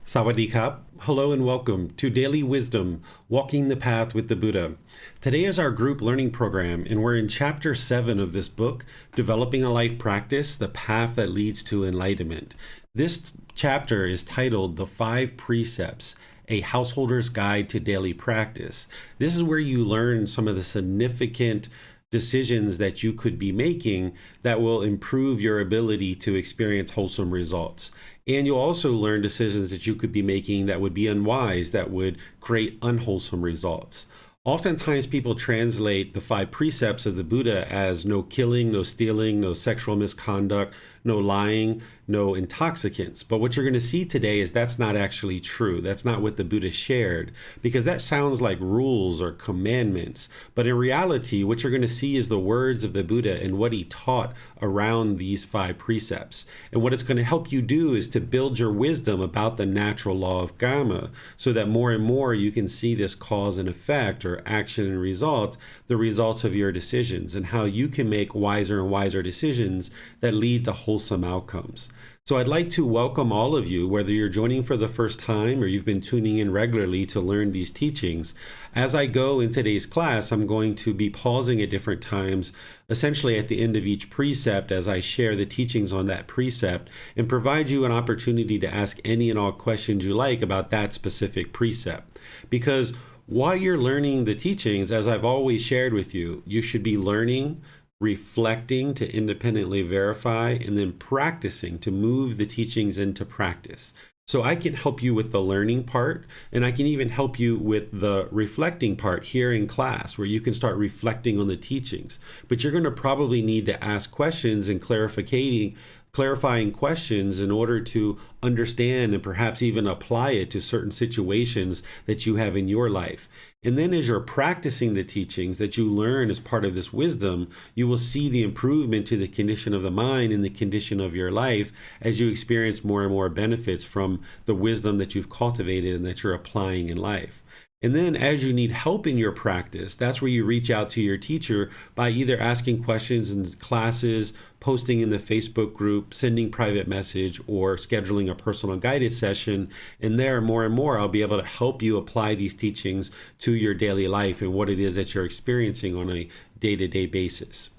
Sawadee Kap. Hello and welcome to Daily Wisdom, Walking the Path with the Buddha. Today is our group learning program, and we're in Chapter 7 of this book, Developing a Life Practice, The Path That Leads to Enlightenment. This chapter is titled The Five Precepts, A Householder's Guide to Daily Practice. This is where you learn some of the significant decisions that you could be making that will improve your ability to experience wholesome results. And you'll also learn decisions that you could be making that would be unwise, that would create unwholesome results. Oftentimes people translate the five precepts of the Buddha as no killing, no stealing, no sexual misconduct, no lying, no intoxicants. But what you're going to see today is that's not actually true. That's not what the Buddha shared, because that sounds like rules or commandments. But in reality, what you're going to see is the words of the Buddha and what he taught around these five precepts. And what it's going to help you do is to build your wisdom about the natural law of Kamma, so that more and more you can see this cause and effect, or action and result, the results of your decisions, and how you can make wiser and wiser decisions that lead to wholesome outcomes. So I'd like to welcome all of you, whether you're joining for the first time or you've been tuning in regularly to learn these teachings. As I go in today's class, I'm going to be pausing at different times, essentially at the end of each precept, as I share the teachings on that precept and provide you an opportunity to ask any and all questions you like about that specific precept. Because while you're learning the teachings, as I've always shared with you, you should be learning, reflecting to independently verify, and then practicing to move the teachings into practice. So I can help you with the learning part, and I can even help you with the reflecting part here in class, where you can start reflecting on the teachings. But you're going to probably need to ask questions and clarifying questions in order to understand and perhaps even apply it to certain situations that you have in your life. And then as you're practicing the teachings that you learn as part of this wisdom, you will see the improvement to the condition of the mind and the condition of your life as you experience more and more benefits from the wisdom that you've cultivated and that you're applying in life. And then as you need help in your practice, that's where you reach out to your teacher by either asking questions in classes, posting in the Facebook group, sending private message, or scheduling a personal guided session. And there, more and more, I'll be able to help you apply these teachings to your daily life and what it is that you're experiencing on a day-to-day basis.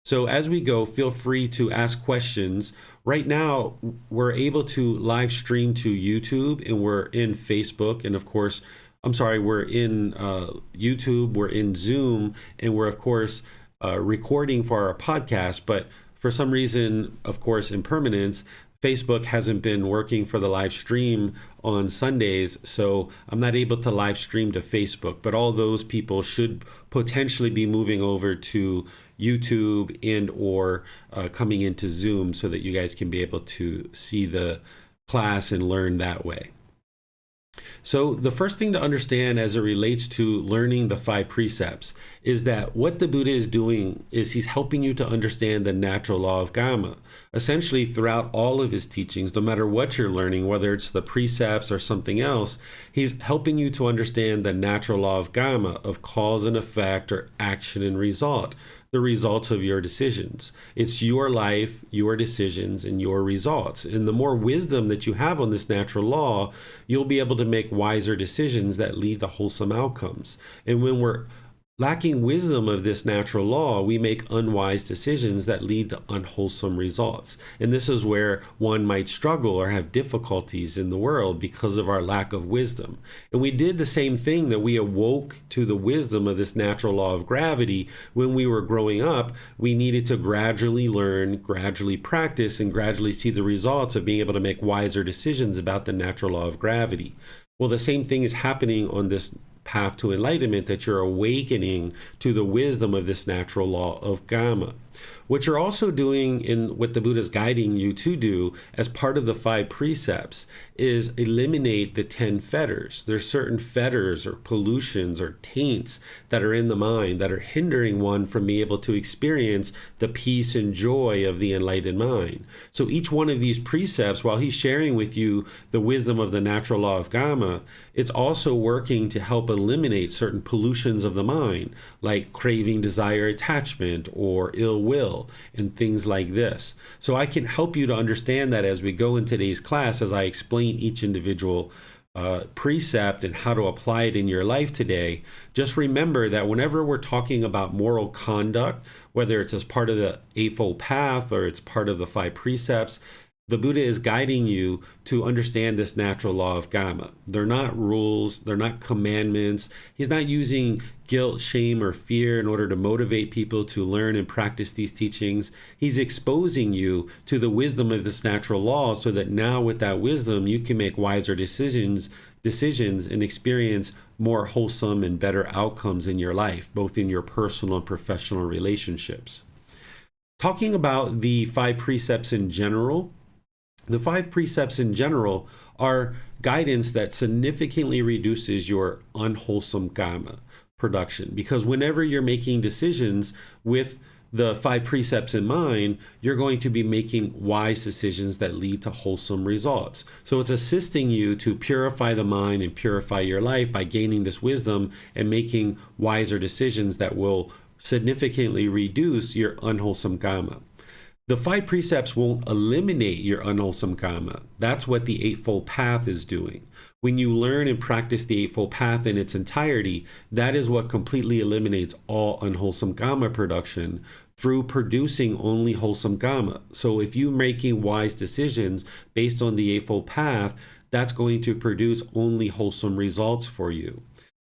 So as we go, feel free to ask questions. Right now, we're able to live stream to YouTube, and we're in Facebook, and of course, we're in YouTube, we're in Zoom, and we're, of course, recording for our podcast. But for some reason, of course, impermanence, Facebook hasn't been working for the live stream on Sundays, so I'm not able to live stream to Facebook. But all those people should potentially be moving over to YouTube and or coming into Zoom so that you guys can be able to see the class and learn that way. So the first thing to understand as it relates to learning the five precepts is that what the Buddha is doing is he's helping you to understand the natural law of Kamma. Essentially, throughout all of his teachings, no matter what you're learning, whether it's the precepts or something else, he's helping you to understand the natural law of Kamma, of cause and effect, or action and result, the results of your decisions. It's your life, your decisions, and your results. And the more wisdom that you have on this natural law, you'll be able to make wiser decisions that lead to wholesome outcomes. And when we're lacking wisdom of this natural law, we make unwise decisions that lead to unwholesome results. And this is where one might struggle or have difficulties in the world because of our lack of wisdom. And we did the same thing, that we awoke to the wisdom of this natural law of gravity when we were growing up. We needed to gradually learn, gradually practice, and gradually see the results of being able to make wiser decisions about the natural law of gravity. Well, the same thing is happening on this path to enlightenment, that you're awakening to the wisdom of this natural law of Kamma. What you're also doing, in what the Buddha is guiding you to do as part of the five precepts, is eliminate the 10 fetters. There's certain fetters or pollutions or taints that are in the mind that are hindering one from being able to experience the peace and joy of the enlightened mind. So each one of these precepts, while he's sharing with you the wisdom of the natural law of Kamma, it's also working to help eliminate certain pollutions of the mind, like craving, desire, attachment, or ill will and things like this. So I can help you to understand that as we go in today's class, as I explain each individual precept and how to apply it in your life today. Just remember that whenever we're talking about moral conduct, whether it's as part of the Eightfold Path or it's part of the Five Precepts, the Buddha is guiding you to understand this natural law of Kamma. They're not rules, they're not commandments. He's not using guilt, shame, or fear in order to motivate people to learn and practice these teachings. He's exposing you to the wisdom of this natural law so that now with that wisdom, you can make wiser decisions and experience more wholesome and better outcomes in your life, both in your personal and professional relationships. Talking about the Five Precepts in general, the Five Precepts in general are guidance that significantly reduces your unwholesome Kamma production. Because whenever you're making decisions with the Five Precepts in mind, you're going to be making wise decisions that lead to wholesome results. So it's assisting you to purify the mind and purify your life by gaining this wisdom and making wiser decisions that will significantly reduce your unwholesome Kamma. The Five Precepts won't eliminate your unwholesome Kamma. That's what the Eightfold Path is doing. When you learn and practice the Eightfold Path in its entirety, that is what completely eliminates all unwholesome Kamma production through producing only wholesome Kamma. So if you're making wise decisions based on the Eightfold Path, that's going to produce only wholesome results for you.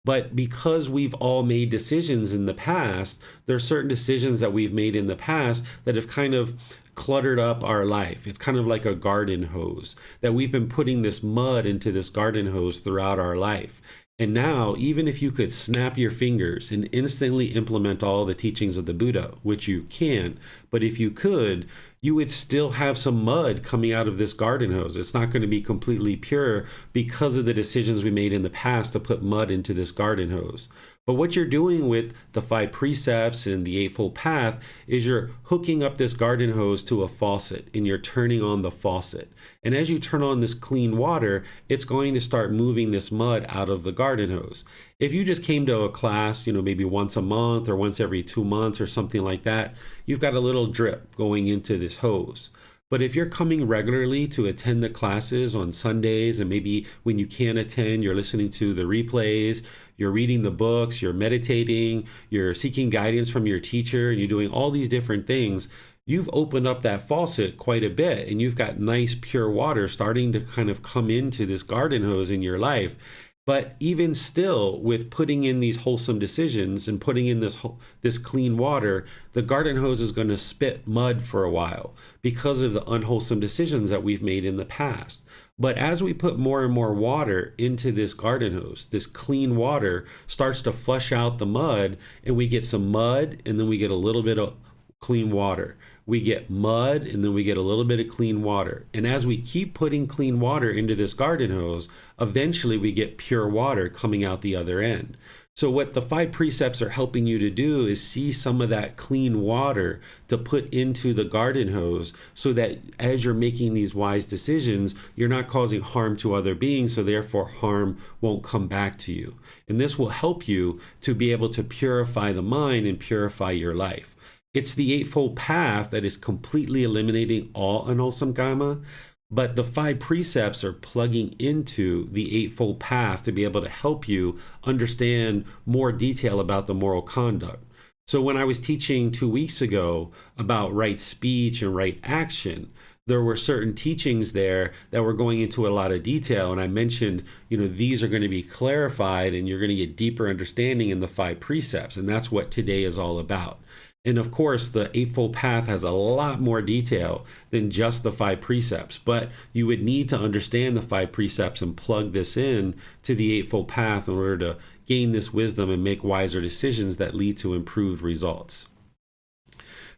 But because we've all made decisions in the past, there are certain decisions that we've made in the past that have kind of cluttered up our life. It's kind of like a garden hose, that we've been putting this mud into this garden hose throughout our life. And now, even if you could snap your fingers and instantly implement all the teachings of the Buddha, which you can't, but if you could, you would still have some mud coming out of this garden hose. It's not going to be completely pure because of the decisions we made in the past to put mud into this garden hose. But what you're doing with the Five Precepts and the Eightfold Path is you're hooking up this garden hose to a faucet and you're turning on the faucet. And as you turn on this clean water, it's going to start moving this mud out of the garden hose. If you just came to a class, maybe once a month or once every 2 months or something like that, you've got a little drip going into this hose. But if you're coming regularly to attend the classes on Sundays, and maybe when you can't attend, you're listening to the replays, you're reading the books, you're meditating, you're seeking guidance from your teacher, and you're doing all these different things, you've opened up that faucet quite a bit, and you've got nice pure water starting to kind of come into this garden hose in your life. But even still, with putting in these wholesome decisions and putting in this clean water, the garden hose is going to spit mud for a while because of the unwholesome decisions that we've made in the past. But as we put more and more water into this garden hose, this clean water starts to flush out the mud, and we get some mud, and then we get a little bit of clean water. We get mud, and then we get a little bit of clean water. And as we keep putting clean water into this garden hose, eventually we get pure water coming out the other end. So what the Five Precepts are helping you to do is see some of that clean water to put into the garden hose so that as you're making these wise decisions, you're not causing harm to other beings, so therefore harm won't come back to you. And this will help you to be able to purify the mind and purify your life. It's the Eightfold Path that is completely eliminating all unwholesome Kamma, but the Five Precepts are plugging into the Eightfold Path to be able to help you understand more detail about the moral conduct. So when I was teaching 2 weeks ago about right speech and right action, there were certain teachings there that were going into a lot of detail. And I mentioned, these are going to be clarified and you're going to get deeper understanding in the Five Precepts. And that's what today is all about. And of course, the Eightfold Path has a lot more detail than just the Five Precepts, but you would need to understand the Five Precepts and plug this in to the Eightfold Path in order to gain this wisdom and make wiser decisions that lead to improved results.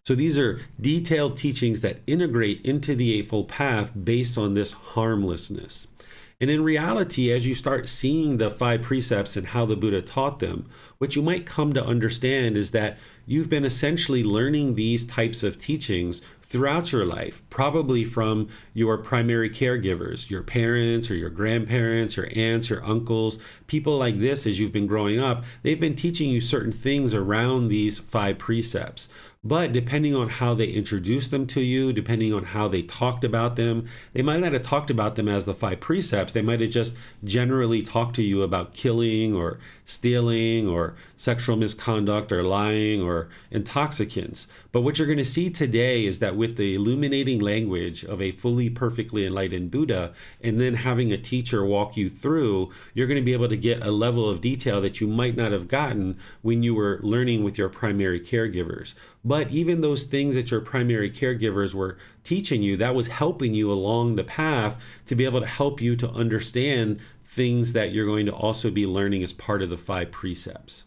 So these are detailed teachings that integrate into the Eightfold Path based on this harmlessness. And in reality, as you start seeing the Five Precepts and how the Buddha taught them, what you might come to understand is that you've been essentially learning these types of teachings throughout your life, probably from your primary caregivers, your parents or your grandparents, your aunts, your uncles, people like this. As you've been growing up, they've been teaching you certain things around these Five Precepts. But depending on how they introduced them to you, depending on how they talked about them, they might not have talked about them as the five precepts. They might have just generally talked to you about killing or stealing or sexual misconduct or lying or intoxicants. But what you're going to see today is that with the illuminating language of a fully perfectly enlightened Buddha, and then having a teacher walk you through, you're going to be able to get a level of detail that you might not have gotten when you were learning with your primary caregivers. But even those things that your primary caregivers were teaching you, that was helping you along the path to be able to help you to understand things that you're going to also be learning as part of the five precepts.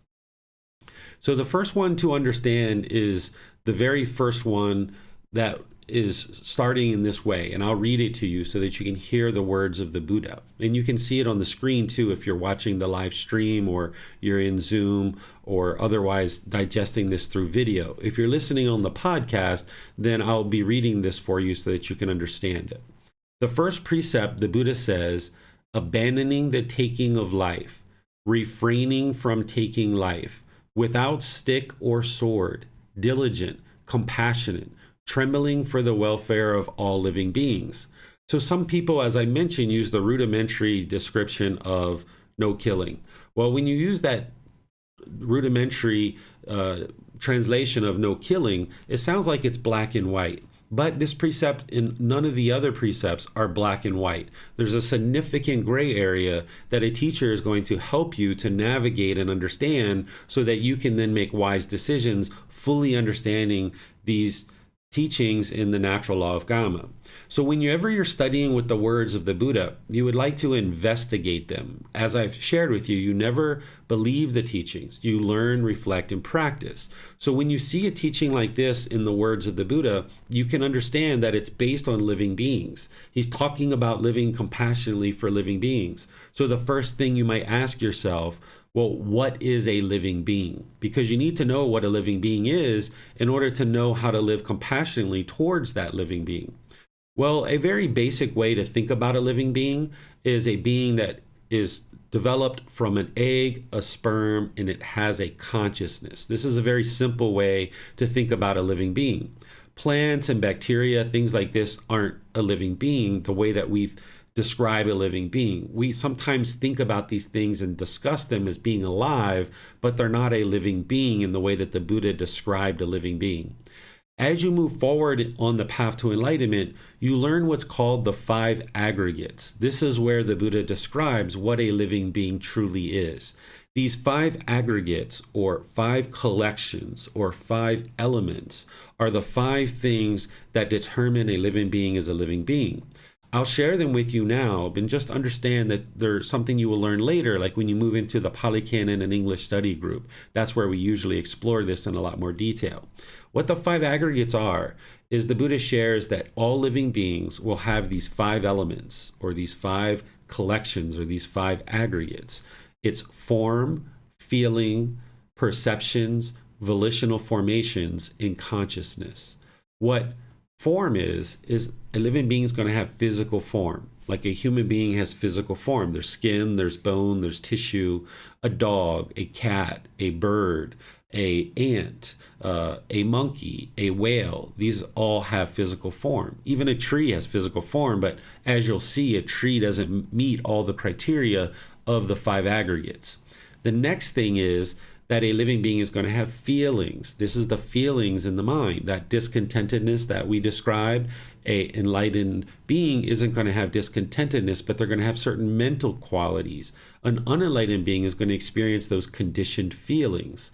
So the first one to understand is the very first one that is starting in this way, and I'll read it to you so that you can hear the words of the Buddha. And you can see it on the screen too if you're watching the live stream or you're in Zoom or otherwise digesting this through video. If you're listening on the podcast, then I'll be reading this for you so that you can understand it. The first precept, the Buddha says, abandoning the taking of life, refraining from taking life, without stick or sword, diligent, compassionate, trembling for the welfare of all living beings. So some people, as I mentioned, use the rudimentary description of no killing. Well, when you use that rudimentary translation of no killing, it sounds like it's black and white. But this precept and none of the other precepts are black and white. There's a significant gray area that a teacher is going to help you to navigate and understand so that you can then make wise decisions, fully understanding these teachings in the Natural Law of Kamma. So whenever you're studying with the words of the Buddha, you would like to investigate them. As I've shared with you, you never believe the teachings. You learn, reflect, and practice. So when you see a teaching like this in the words of the Buddha, you can understand that it's based on living beings. He's talking about living compassionately for living beings. So the first thing you might ask yourself, well, what is a living being? Because you need to know what a living being is in order to know how to live compassionately towards that living being. Well, a very basic way to think about a living being is a being that is developed from an egg, a sperm, and it has a consciousness. This is a very simple way to think about a living being. Plants and bacteria, things like this, aren't a living being the way that we've describe a living being. We sometimes think about these things and discuss them as being alive, but they're not a living being in the way that the Buddha described a living being. As you move forward on the path to enlightenment, you learn what's called the five aggregates. This is where the Buddha describes what a living being truly is. These five aggregates, or five collections, or five elements, are the five things that determine a living being as a living being. I'll share them with you now, but just understand that there's something you will learn later, like when you move into the Pali Canon and English study group. That's where we usually explore this in a lot more detail. What the five aggregates are is the Buddha shares that all living beings will have these five elements, or these five collections, or these five aggregates. It's form, feeling, perceptions, volitional formations, and consciousness. What form is a living being is going to have physical form. Like a human being has physical form. There's skin, there's bone, there's tissue. A dog, a cat, a bird, a ant, a monkey, a whale. These all have physical form. Even a tree has physical form, but as you'll see, a tree doesn't meet all the criteria of the five aggregates. The next thing is that a living being is going to have feelings. This is the feelings in the mind, that discontentedness that we described. A enlightened being isn't going to have discontentedness, but they're going to have certain mental qualities. An unenlightened being is going to experience those conditioned feelings.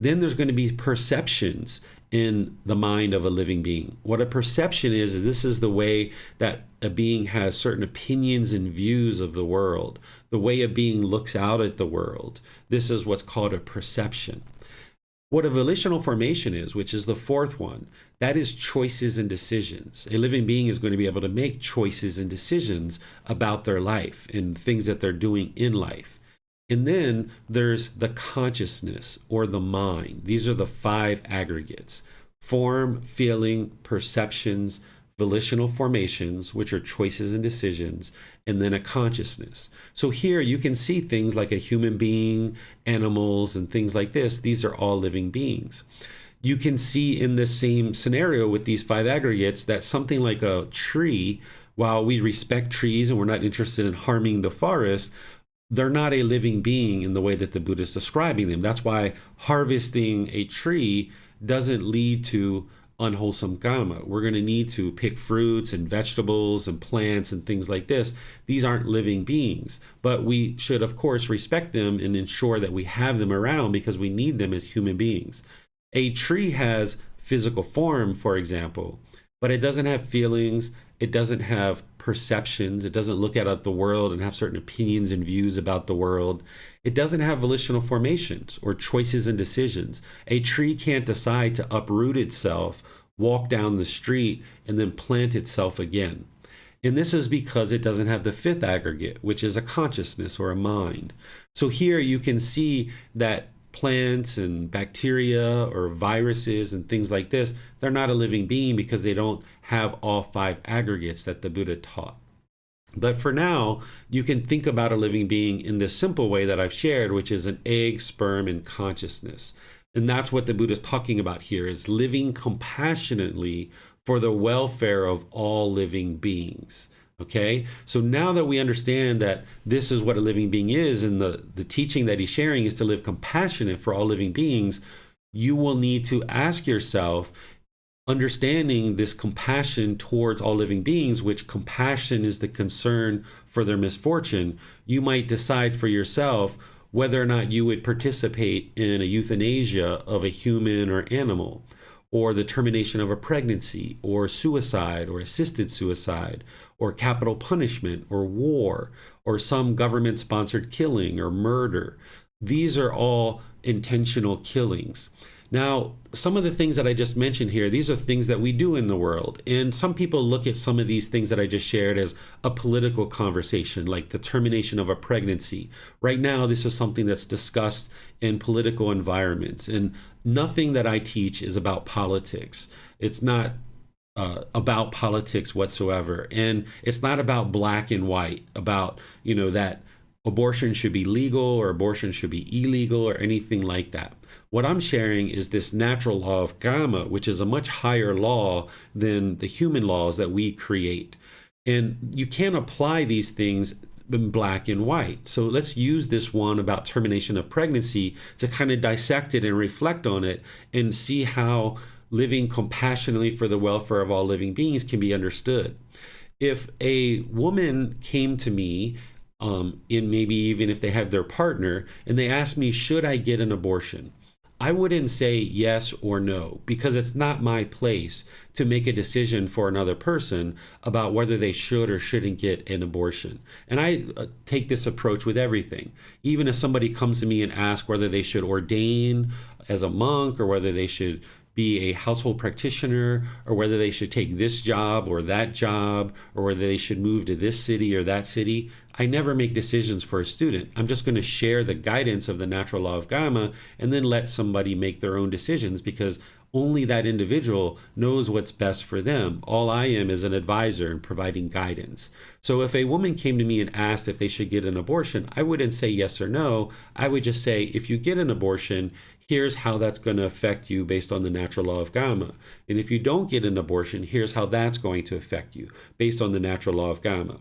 Then there's going to be perceptions in the mind of a living being. What a perception is this is the way that a being has certain opinions and views of the world, the way a being looks out at the world. This is what's called a perception. What a volitional formation is, which is the fourth one, that is choices and decisions. A living being is going to be able to make choices and decisions about their life and things that they're doing in life. And then there's the consciousness or the mind. These are the five aggregates: form, feeling, perceptions, volitional formations, which are choices and decisions, and then a consciousness. So here you can see things like a human being, animals, and things like this. These are all living beings. You can see in this same scenario with these five aggregates that something like a tree, while we respect trees and we're not interested in harming the forest, they're not a living being in the way that the Buddha is describing them. That's why harvesting a tree doesn't lead to unwholesome kamma. We're going to need to pick fruits and vegetables and plants and things like this. These aren't living beings, but we should, of course, respect them and ensure that we have them around because we need them as human beings. A tree has physical form, for example, but it doesn't have feelings. It doesn't have perceptions. It doesn't look at the world and have certain opinions and views about the world. It doesn't have volitional formations or choices and decisions. A tree can't decide to uproot itself, walk down the street, and then plant itself again. And this is because it doesn't have the fifth aggregate, which is a consciousness or a mind. So here you can see that plants and bacteria or viruses and things like this, they're not a living being because they don't have all five aggregates that the Buddha taught. But for now, you can think about a living being in this simple way that I've shared, which is an egg, sperm, and consciousness. And that's what the Buddha is talking about here, is living compassionately for the welfare of all living beings. Okay, so now that we understand that this is what a living being is, and the teaching that he's sharing is to live compassionate for all living beings, you will need to ask yourself, understanding this compassion towards all living beings, which compassion is the concern for their misfortune, you might decide for yourself whether or not you would participate in a euthanasia of a human or animal, or the termination of a pregnancy, or suicide, or assisted suicide, or capital punishment, or war, or some government-sponsored killing, or murder. These are all intentional killings. Now, some of the things that I just mentioned here, these are things that we do in the world. And some people look at some of these things that I just shared as a political conversation, like the termination of a pregnancy. Right now, this is something that's discussed in political environments. And nothing that I teach is about politics. It's not about politics whatsoever. And it's not about black and white, about, that abortion should be legal or abortion should be illegal or anything like that. What I'm sharing is this natural law of Kamma, which is a much higher law than the human laws that we create. And you can't apply these things in black and white. So let's use this one about termination of pregnancy to kind of dissect it and reflect on it and see how living compassionately for the welfare of all living beings can be understood. If a woman came to me, in maybe even if they have their partner, and they asked me, should I get an abortion? I wouldn't say yes or no, because it's not my place to make a decision for another person about whether they should or shouldn't get an abortion. And I take this approach with everything. Even if somebody comes to me and asks whether they should ordain as a monk, or whether they should be a household practitioner, or whether they should take this job or that job, or whether they should move to this city or that city, I never make decisions for a student. I'm just going to share the guidance of the natural law of Kamma and then let somebody make their own decisions, because only that individual knows what's best for them. All I am is an advisor and providing guidance. So if a woman came to me and asked if they should get an abortion, I wouldn't say yes or no. I would just say, if you get an abortion, here's how that's going to affect you based on the natural law of Kamma. And if you don't get an abortion, here's how that's going to affect you based on the natural law of Kamma.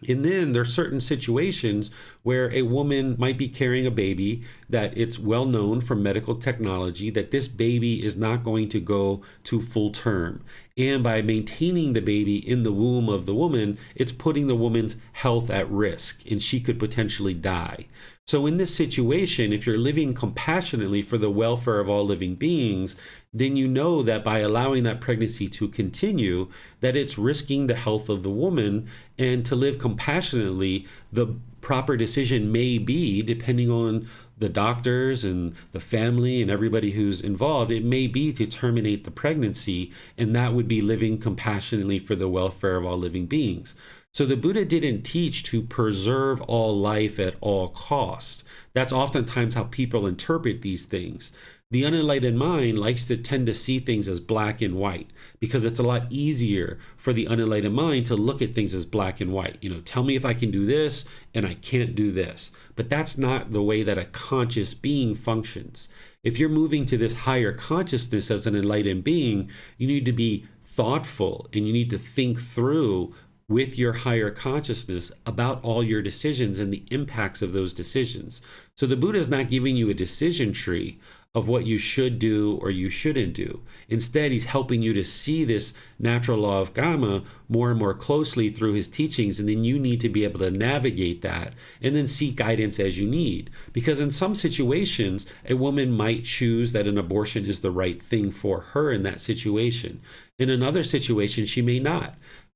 And then there's certain situations where a woman might be carrying a baby that it's well known from medical technology that this baby is not going to go to full term. And by maintaining the baby in the womb of the woman, it's putting the woman's health at risk, and she could potentially die. So in this situation, if you're living compassionately for the welfare of all living beings, then you know that by allowing that pregnancy to continue, that it's risking the health of the woman. And to live compassionately, the proper decision may be, depending on the doctors and the family and everybody who's involved, it may be to terminate the pregnancy, and that would be living compassionately for the welfare of all living beings. So the Buddha didn't teach to preserve all life at all costs. That's oftentimes how people interpret these things. The unenlightened mind likes to tend to see things as black and white because it's a lot easier for the unenlightened mind to look at things as black and white. Tell me if I can do this and I can't do this. But that's not the way that a conscious being functions. If you're moving to this higher consciousness as an enlightened being, you need to be thoughtful and you need to think through with your higher consciousness about all your decisions and the impacts of those decisions. So the Buddha is not giving you a decision tree of what you should do or you shouldn't do. Instead, he's helping you to see this natural law of Kamma more and more closely through his teachings, and then you need to be able to navigate that and then seek guidance as you need. Because in some situations, a woman might choose that an abortion is the right thing for her in that situation. In another situation, she may not.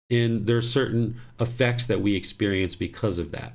And there are certain effects that we experience because of that.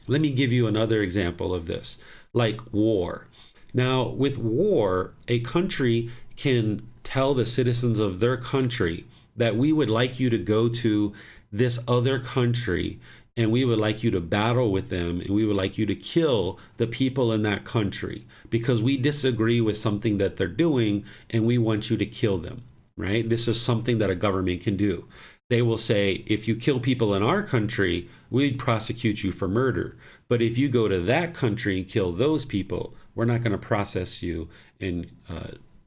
Let me give you another example of this, like war. Now, with war, a country can tell the citizens of their country that we would like you to go to this other country and we would like you to battle with them and we would like you to kill the people in that country because we disagree with something that they're doing and we want you to kill them, right? This is something that a government can do. They will say, if you kill people in our country, we'd prosecute you for murder. But if you go to that country and kill those people, we're not going to process you and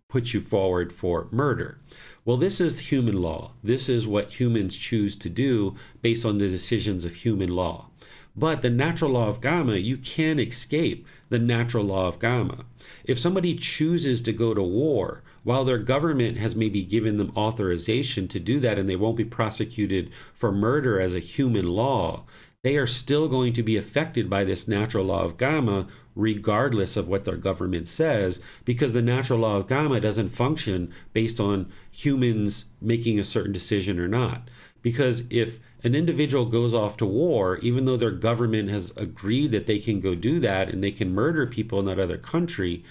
put you forward for murder. Well, this is human law. This is what humans choose to do based on the decisions of human law. But the natural law of Kamma, you can't escape the natural law of Kamma. If somebody chooses to go to war, while their government has maybe given them authorization to do that and they won't be prosecuted for murder as a human law, they are still going to be affected by this natural law of Kamma regardless of what their government says, because the natural law of Kamma doesn't function based on humans making a certain decision or not. Because if an individual goes off to war, even though their government has agreed that they can go do that and they can murder people in that other country,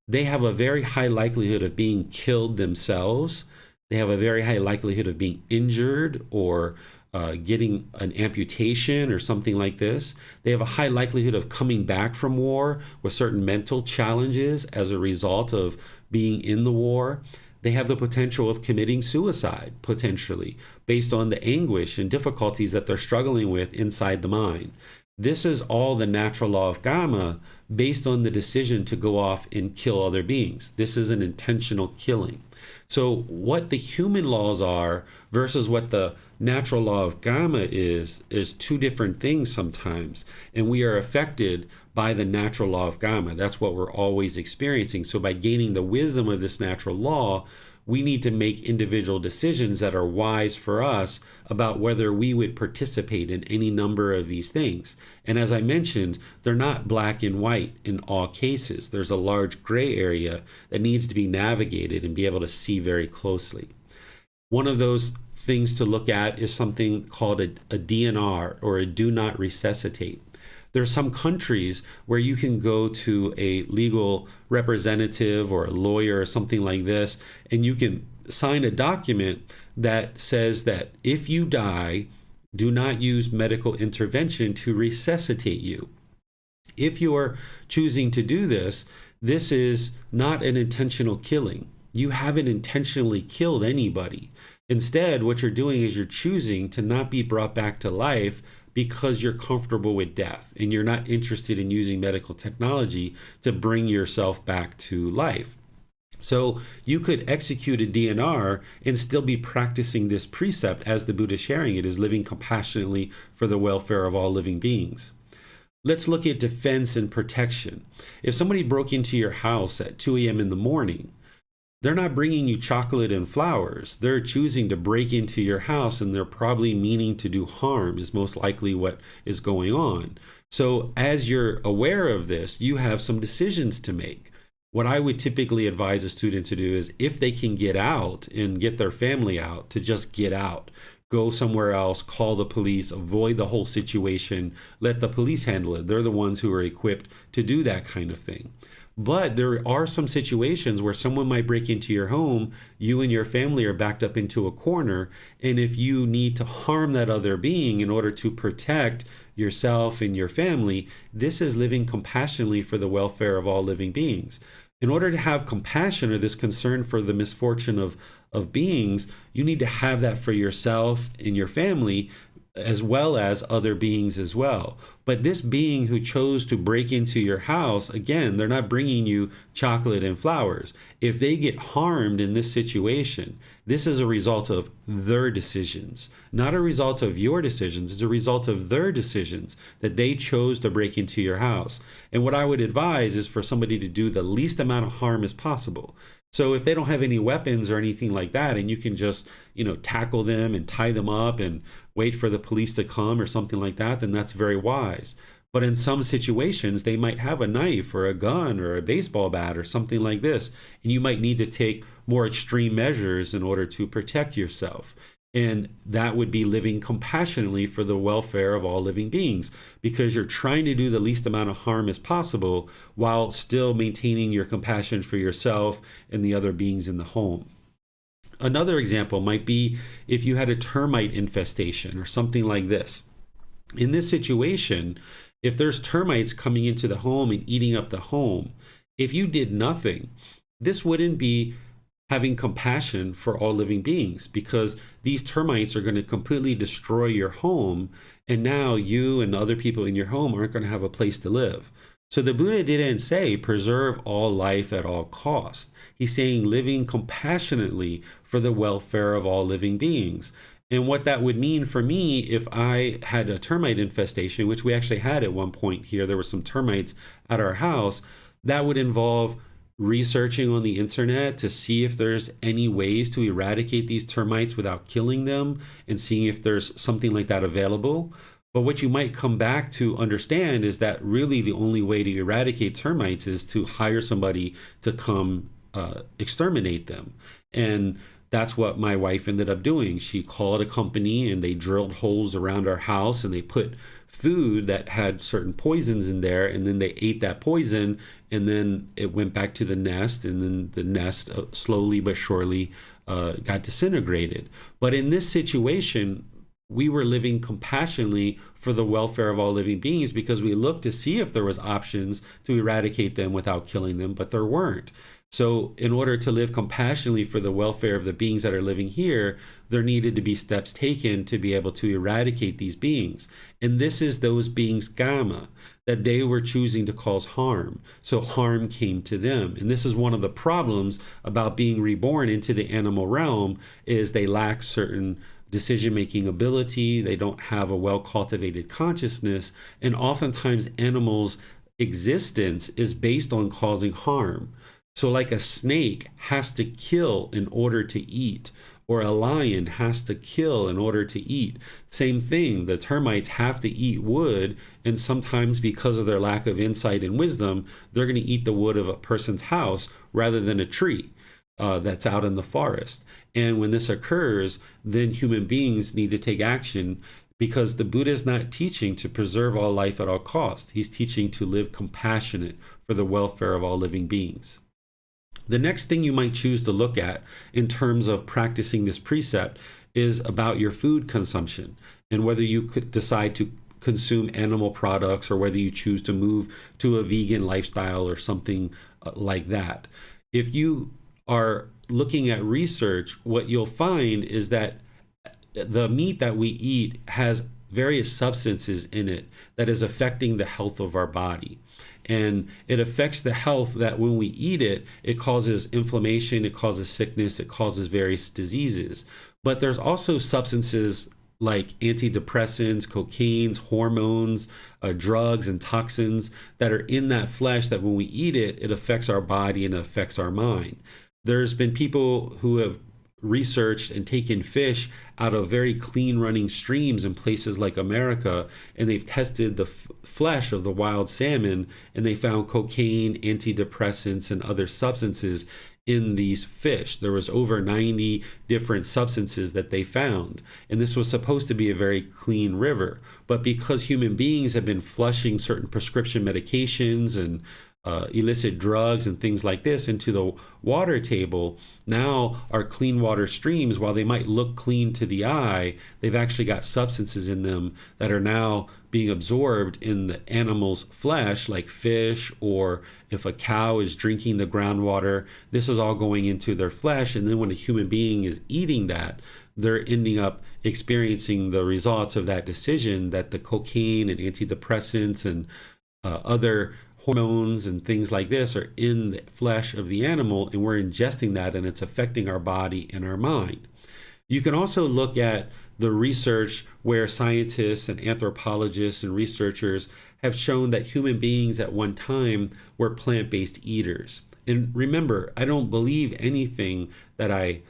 they have a very high likelihood of being killed themselves. They have a very high likelihood of being injured or getting an amputation or something like this. They have a high likelihood of coming back from war with certain mental challenges as a result of being in the war. They have the potential of committing suicide, potentially, based on the anguish and difficulties that they're struggling with inside the mind. This is all the natural law of Kamma based on the decision to go off and kill other beings. This is an intentional killing. So what the human laws are versus what the natural law of Kamma is two different things sometimes. And we are affected by the natural law of Kamma. That's what we're always experiencing. So by gaining the wisdom of this natural law, we need to make individual decisions that are wise for us about whether we would participate in any number of these things. And as I mentioned, they're not black and white in all cases. There's a large gray area that needs to be navigated and be able to see very closely. One of those things to look at is something called a DNR, or a do not resuscitate. There are some countries where you can go to a legal representative or a lawyer or something like this, and you can sign a document that says that if you die, do not use medical intervention to resuscitate you. If you are choosing to do this, this is not an intentional killing. You haven't intentionally killed anybody. Instead, what you're doing is you're choosing to not be brought back to life because you're comfortable with death and you're not interested in using medical technology to bring yourself back to life. So you could execute a DNR and still be practicing this precept as the Buddha is sharing it, is living compassionately for the welfare of all living beings. Let's look at defense and protection. If somebody broke into your house at 2 a.m. in the morning, they're not bringing you chocolate and flowers. They're choosing to break into your house, and they're probably meaning to do harm, is most likely what is going on. So as you're aware of this, you have some decisions to make. What I would typically advise a student to do is, if they can get out and get their family out, to just get out. Go somewhere else, call the police, avoid the whole situation, let the police handle it. They're the ones who are equipped to do that kind of thing. But there are some situations where someone might break into your home, you and your family are backed up into a corner, and if you need to harm that other being in order to protect yourself and your family, this is living compassionately for the welfare of all living beings. In order to have compassion or this concern for the misfortune of beings, you need to have that for yourself and your family, as well as other beings as well. But this being who chose to break into your house, again, they're not bringing you chocolate and flowers. If they get harmed in this situation, this is a result of their decisions, not a result of your decisions. It's a result of their decisions that they chose to break into your house. And what I would advise is for somebody to do the least amount of harm as possible. So if they don't have any weapons or anything like that, and you can just, tackle them and tie them up and wait for the police to come or something like that, then that's very wise. But in some situations, they might have a knife or a gun or a baseball bat or something like this, and you might need to take more extreme measures in order to protect yourself. And that would be living compassionately for the welfare of all living beings, because you're trying to do the least amount of harm as possible while still maintaining your compassion for yourself and the other beings in the home. Another example might be if you had a termite infestation or something like this. In this situation, if there's termites coming into the home and eating up the home, if you did nothing, this wouldn't be having compassion for all living beings, because these termites are going to completely destroy your home, and now you and other people in your home aren't going to have a place to live. So the Buddha didn't say preserve all life at all cost. He's saying living compassionately for the welfare of all living beings. And what that would mean for me, if I had a termite infestation, which we actually had at one point here, there were some termites at our house, that would involve researching on the internet to see if there's any ways to eradicate these termites without killing them, and seeing if there's something like that available. But what you might come back to understand is that really the only way to eradicate termites is to hire somebody to come exterminate them. And that's what my wife ended up doing. She called a company and they drilled holes around our house and they put food that had certain poisons in there, and then they ate that poison, and then it went back to the nest, and then the nest slowly but surely got disintegrated. But in this situation, we were living compassionately for the welfare of all living beings, because we looked to see if there was options to eradicate them without killing them, but there weren't. So in order to live compassionately for the welfare of the beings that are living here, there needed to be steps taken to be able to eradicate these beings. And this is those beings' Kamma, that they were choosing to cause harm. So harm came to them. And this is one of the problems about being reborn into the animal realm, is they lack certain decision-making ability. They don't have a well-cultivated consciousness. And oftentimes animals' existence is based on causing harm. So like a snake has to kill in order to eat, or a lion has to kill in order to eat. Same thing, the termites have to eat wood, and sometimes because of their lack of insight and wisdom, they're going to eat the wood of a person's house rather than a tree that's out in the forest. And when this occurs, then human beings need to take action, because the Buddha is not teaching to preserve all life at all costs. He's teaching to live compassionate for the welfare of all living beings. The next thing you might choose to look at in terms of practicing this precept is about your food consumption, and whether you could decide to consume animal products, or whether you choose to move to a vegan lifestyle or something like that. If you are looking at research, what you'll find is that the meat that we eat has various substances in it that is affecting the health of our body. And it affects the health that when we eat it, it causes inflammation, it causes sickness, it causes various diseases. But there's also substances like antidepressants, cocaine, hormones, drugs, and toxins that are in that flesh that when we eat it, it affects our body and it affects our mind. There's been people who have researched and taken fish out of very clean running streams in places like America, and they've tested the flesh of the wild salmon, and they found cocaine, antidepressants, and other substances in these fish. There was over 90 different substances that they found, and this was supposed to be a very clean river. But because human beings have been flushing certain prescription medications and illicit drugs and things like this into the water table, now our clean water streams, while they might look clean to the eye, they've actually got substances in them that are now being absorbed in the animal's flesh, like fish, or if a cow is drinking the groundwater, this is all going into their flesh. And then when a human being is eating that, they're ending up experiencing the results of that decision, that the cocaine and antidepressants and other hormones and things like this are in the flesh of the animal, and we're ingesting that, and it's affecting our body and our mind. You can also look at the research where scientists and anthropologists and researchers have shown that human beings at one time were plant-based eaters. And remember, I don't believe anything that I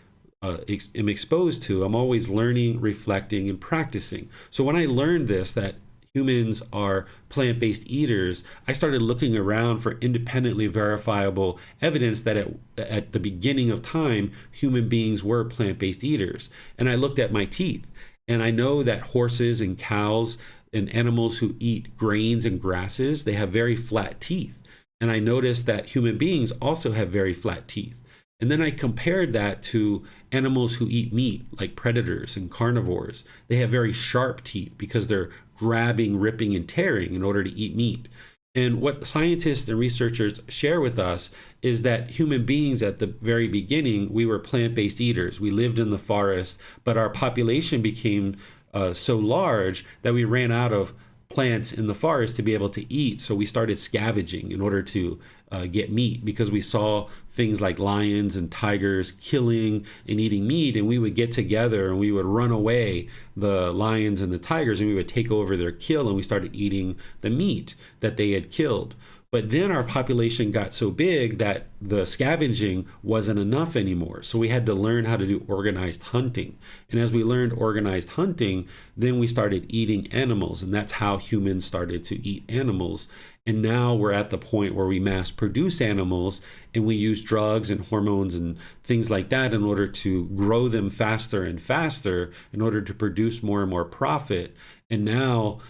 am exposed to. I'm always learning, reflecting, and practicing. So when I learned this, that humans are plant-based eaters, I started looking around for independently verifiable evidence that at the beginning of time, human beings were plant-based eaters. And I looked at my teeth, and I know that horses and cows and animals who eat grains and grasses, they have very flat teeth. And I noticed that human beings also have very flat teeth. And then I compared that to animals who eat meat, like predators and carnivores. They have very sharp teeth because they're grabbing, ripping, and tearing in order to eat meat. And what scientists and researchers share with us is that human beings at the very beginning, we were plant-based eaters. We lived in the forest, but our population became so large that we ran out of plants in the forest to be able to eat. So we started scavenging in order to get meat, because we saw things like lions and tigers killing and eating meat, and we would get together and we would run away the lions and the tigers, and we would take over their kill, and we started eating the meat that they had killed. But then our population got so big that the scavenging wasn't enough anymore. So we had to learn how to do organized hunting. And as we learned organized hunting, then we started eating animals. And that's how humans started to eat animals. And now we're at the point where we mass produce animals, and we use drugs and hormones and things like that in order to grow them faster and faster in order to produce more and more profit. And now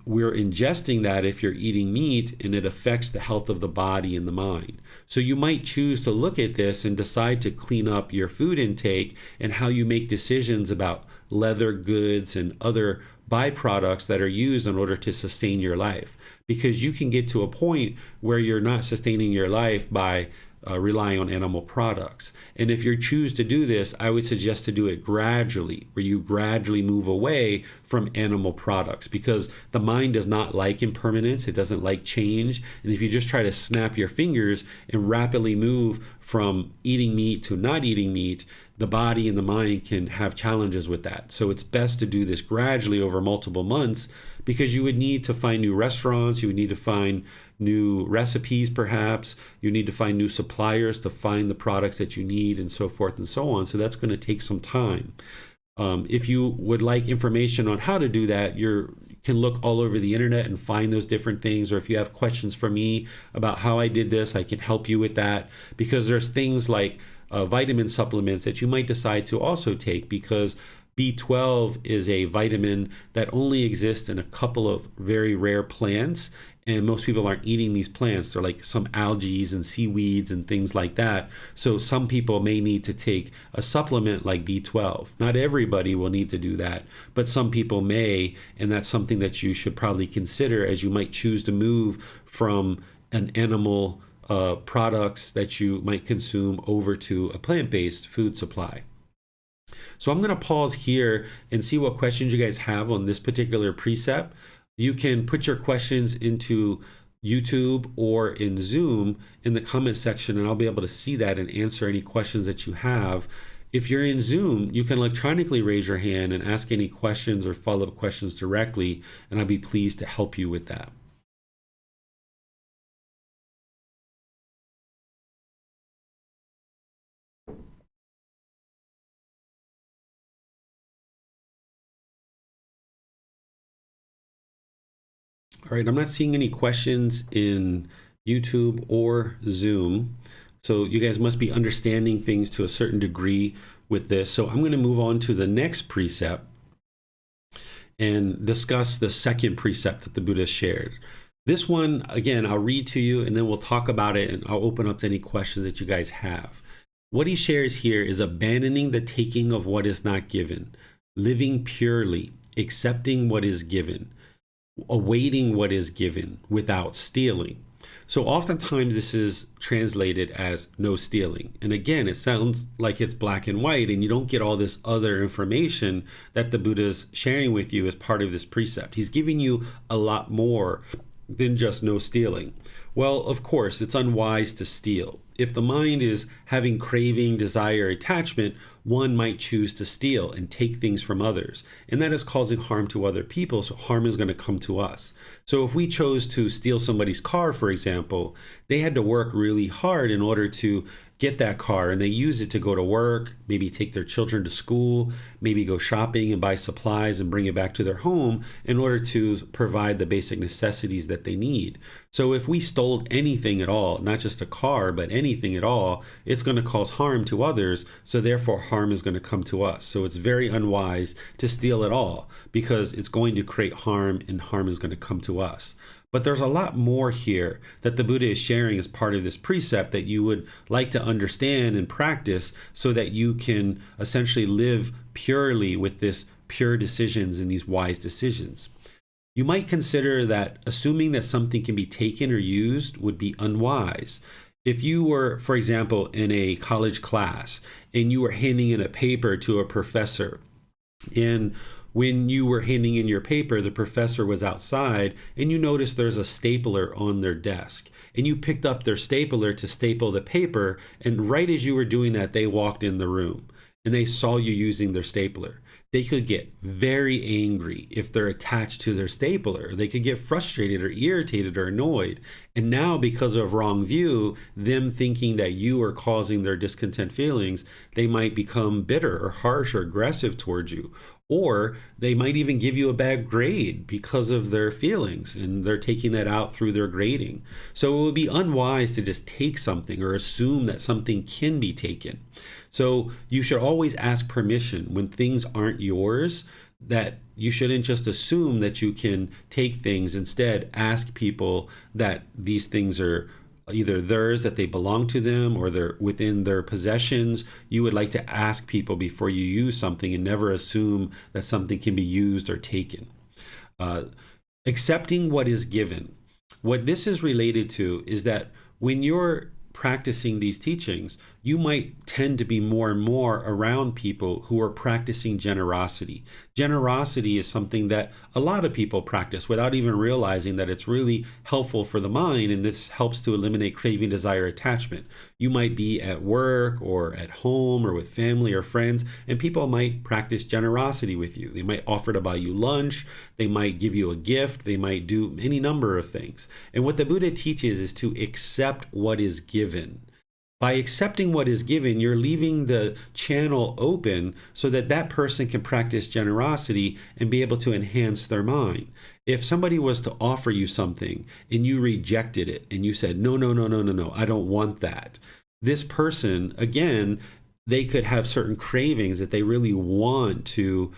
we're ingesting that if you're eating meat, and it affects the health of the body and the mind. So you might choose to look at this and decide to clean up your food intake and how you make decisions about leather goods and other byproducts that are used in order to sustain your life. Because you can get to a point where you're not sustaining your life by relying on animal products. And if you choose to do this, I would suggest to do it gradually, where you gradually move away from animal products, because the mind does not like impermanence. It doesn't like change. And if you just try to snap your fingers and rapidly move from eating meat to not eating meat, the body and the mind can have challenges with that. So it's best to do this gradually over multiple months, because you would need to find new restaurants, you would need to find new recipes perhaps, you need to find new suppliers to find the products that you need, and so forth and so on. So that's going to take some time. If you would like information on how to do that, you can look all over the internet and find those different things. Or if you have questions for me about how I did this, I can help you with that, because there's things like vitamin supplements that you might decide to also take, because B12 is a vitamin that only exists in a couple of very rare plants, and most people aren't eating these plants. They're like some algae and seaweeds and things like that. So some people may need to take a supplement like B12. Not everybody will need to do that, but some people may, and that's something that you should probably consider as you might choose to move from an animal products that you might consume over to a plant-based food supply. So I'm going to pause here and see what questions you guys have on this particular precept. You can put your questions into YouTube or in Zoom in the comment section, and I'll be able to see that and answer any questions that you have. If you're in Zoom, you can electronically raise your hand and ask any questions or follow-up questions directly, and I'll be pleased to help you with that. All right, I'm not seeing any questions in YouTube or Zoom. So you guys must be understanding things to a certain degree with this. So I'm going to move on to the next precept and discuss the second precept that the Buddha shared. This one, again, I'll read to you and then we'll talk about it and I'll open up to any questions that you guys have. What he shares here is abandoning the taking of what is not given, living purely, accepting what is given, awaiting what is given without stealing. So oftentimes this is translated as no stealing. And again, it sounds like it's black and white and you don't get all this other information that the Buddha is sharing with you as part of this precept. He's giving you a lot more than just no stealing. Well, of course, it's unwise to steal. If the mind is having craving, desire, attachment, one might choose to steal and take things from others. And that is causing harm to other people, so harm is going to come to us. So if we chose to steal somebody's car, for example, they had to work really hard in order to get that car, and they use it to go to work, maybe take their children to school, maybe go shopping and buy supplies and bring it back to their home in order to provide the basic necessities that they need. So if we stole anything at all, not just a car, but anything at all, it's going to cause harm to others, so therefore harm is going to come to us. So it's very unwise to steal at all because it's going to create harm and harm is going to come to us. But there's a lot more here that the Buddha is sharing as part of this precept that you would like to understand and practice so that you can essentially live purely with this pure decisions and these wise decisions. You might consider that assuming that something can be taken or used would be unwise. If you were, for example, in a college class and you were handing in a paper to a professor, and when you were handing in your paper, the professor was outside and you noticed there's a stapler on their desk and you picked up their stapler to staple the paper, and right as you were doing that, they walked in the room and they saw you using their stapler. They could get very angry if they're attached to their stapler. They could get frustrated or irritated or annoyed. And now, because of wrong view, them thinking that you are causing their discontent feelings, they might become bitter or harsh or aggressive towards you. Or they might even give you a bad grade because of their feelings, and they're taking that out through their grading. So it would be unwise to just take something or assume that something can be taken. So you should always ask permission when things aren't yours, that you shouldn't just assume that you can take things. Instead, ask people that these things are either theirs, that they belong to them, or they're within their possessions. You would like to ask people before you use something and never assume that something can be used or taken. Accepting what is given. What this is related to is that when you're practicing these teachings, you might tend to be more and more around people who are practicing generosity. Generosity is something that a lot of people practice without even realizing that it's really helpful for the mind, and this helps to eliminate craving, desire, attachment. You might be at work or at home or with family or friends, and people might practice generosity with you. They might offer to buy you lunch, they might give you a gift, they might do any number of things. And what the Buddha teaches is to accept what is given. By accepting what is given, you're leaving the channel open so that that person can practice generosity and be able to enhance their mind. If somebody was to offer you something and you rejected it and you said, no, no, no, no, no, no, I don't want that. This person, again, they could have certain cravings that they really want to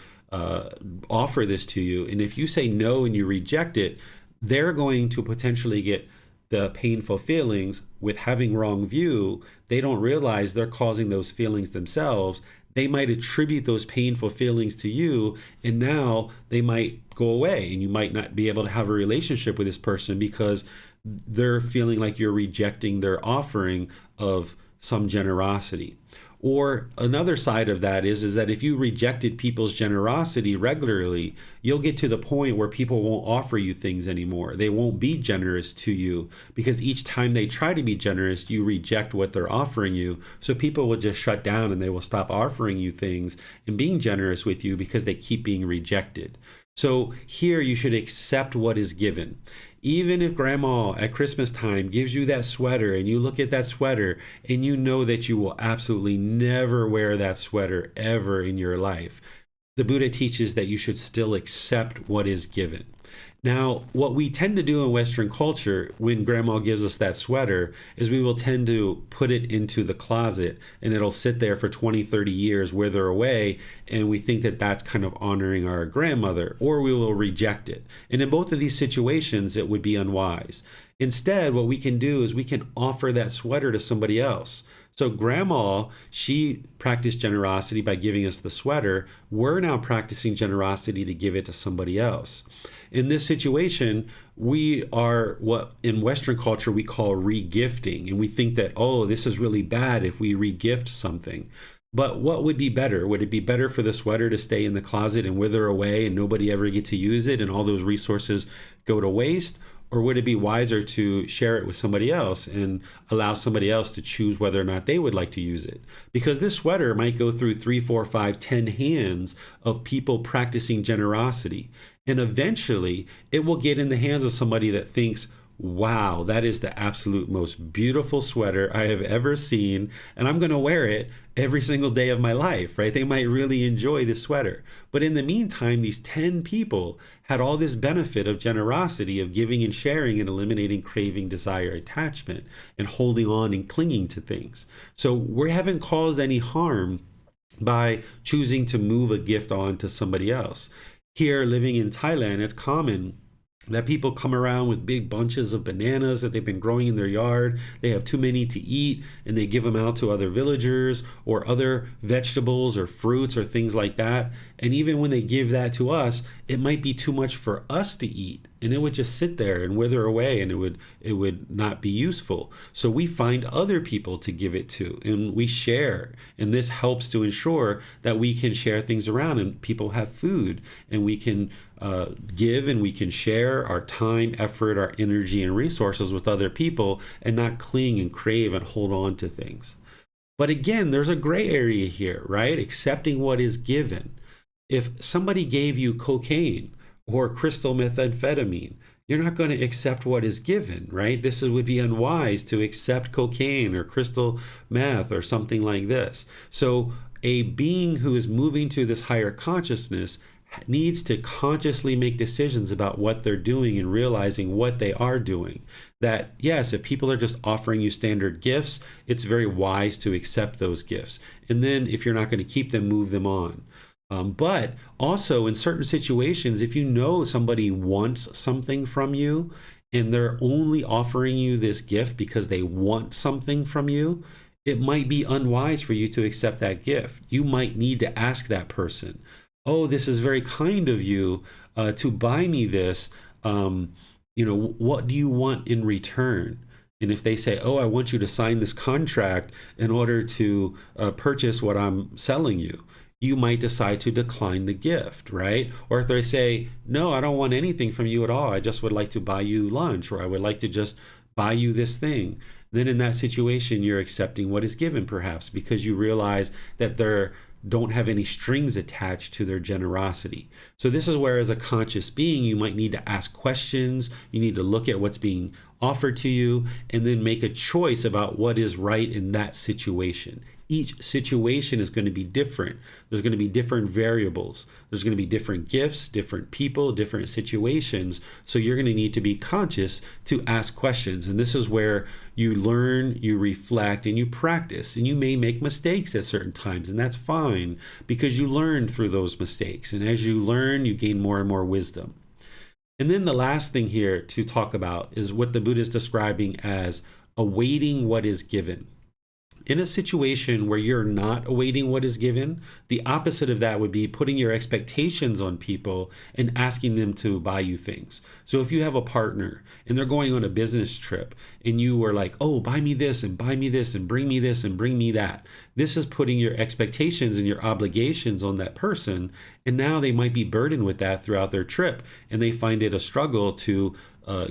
offer this to you. And if you say no and you reject it, they're going to potentially get the painful feelings. With having wrong view, they don't realize they're causing those feelings themselves. They might attribute those painful feelings to you, and now they might go away, and you might not be able to have a relationship with this person because they're feeling like you're rejecting their offering of some generosity. Or another side of that is that if you rejected people's generosity regularly, you'll get to the point where people won't offer you things anymore. They won't be generous to you because each time they try to be generous, you reject what they're offering you. So people will just shut down and they will stop offering you things and being generous with you because they keep being rejected. So here you should accept what is given. Even if grandma at Christmas time gives you that sweater and you look at that sweater and you know that you will absolutely never wear that sweater ever in your life, the Buddha teaches that you should still accept what is given. Now, what we tend to do in Western culture when grandma gives us that sweater is we will tend to put it into the closet and it'll sit there for 20, 30 years, wither away. And we think that that's kind of honoring our grandmother, or we will reject it. And in both of these situations, it would be unwise. Instead, what we can do is we can offer that sweater to somebody else. So grandma, she practiced generosity by giving us the sweater. We're now practicing generosity to give it to somebody else. In this situation, we are what in Western culture we call regifting. And we think that, oh, this is really bad if we regift something. But what would be better? Would it be better for the sweater to stay in the closet and wither away and nobody ever get to use it and all those resources go to waste? Or would it be wiser to share it with somebody else and allow somebody else to choose whether or not they would like to use it? Because this sweater might go through 3, 4, 5, 10 hands of people practicing generosity. And eventually it will get in the hands of somebody that thinks, wow, that is the absolute most beautiful sweater I have ever seen, and I'm going to wear it every single day of my life, right? They might really enjoy this sweater. But in the meantime, these 10 people had all this benefit of generosity, of giving and sharing and eliminating craving, desire, attachment, and holding on and clinging to things. So we haven't caused any harm by choosing to move a gift on to somebody else. Here, living in Thailand, it's common that people come around with big bunches of bananas that they've been growing in their yard. They have too many to eat and they give them out to other villagers or other vegetables or fruits or things like that. And even when they give that to us, it might be too much for us to eat and it would just sit there and wither away and it would not be useful. So we find other people to give it to and we share. And this helps to ensure that we can share things around and people have food and we can give and we can share our time, effort, our energy, and resources with other people and not cling and crave and hold on to things. But again, there's a gray area here, right? Accepting what is given. If somebody gave you cocaine or crystal methamphetamine, you're not going to accept what is given, right? Would be unwise to accept cocaine or crystal meth or something like this. So a being who is moving to this higher consciousness needs to consciously make decisions about what they're doing and realizing what they are doing. That yes, if people are just offering you standard gifts, it's very wise to accept those gifts. And then if you're not going to keep them, move them on. But also in certain situations, if you know somebody wants something from you and they're only offering you this gift because they want something from you, it might be unwise for you to accept that gift. You might need to ask that person, oh, this is very kind of you to buy me this. What do you want in return? And if they say, oh, I want you to sign this contract in order to purchase what I'm selling you, you might decide to decline the gift, right? Or if they say, no, I don't want anything from you at all. I just would like to buy you lunch, or I would like to just buy you this thing. Then in that situation, you're accepting what is given, perhaps, because you realize that they're don't have any strings attached to their generosity. So this is where, as a conscious being, you might need to ask questions. You need to look at what's being offered to you and then make a choice about what is right in that situation. Each situation is going to be different. There's going to be different variables. There's going to be different gifts, different people, different situations. So you're going to need to be conscious to ask questions. And this is where you learn, you reflect, and you practice. And you may make mistakes at certain times, and that's fine because you learn through those mistakes. And as you learn, you gain more and more wisdom. And then the last thing here to talk about is what the Buddha is describing as awaiting what is given. In a situation where you're not awaiting what is given, the opposite of that would be putting your expectations on people and asking them to buy you things. So if you have a partner and they're going on a business trip and you were like, oh, buy me this and buy me this and bring me this and bring me that. This is putting your expectations and your obligations on that person. And now they might be burdened with that throughout their trip. And they find it a struggle to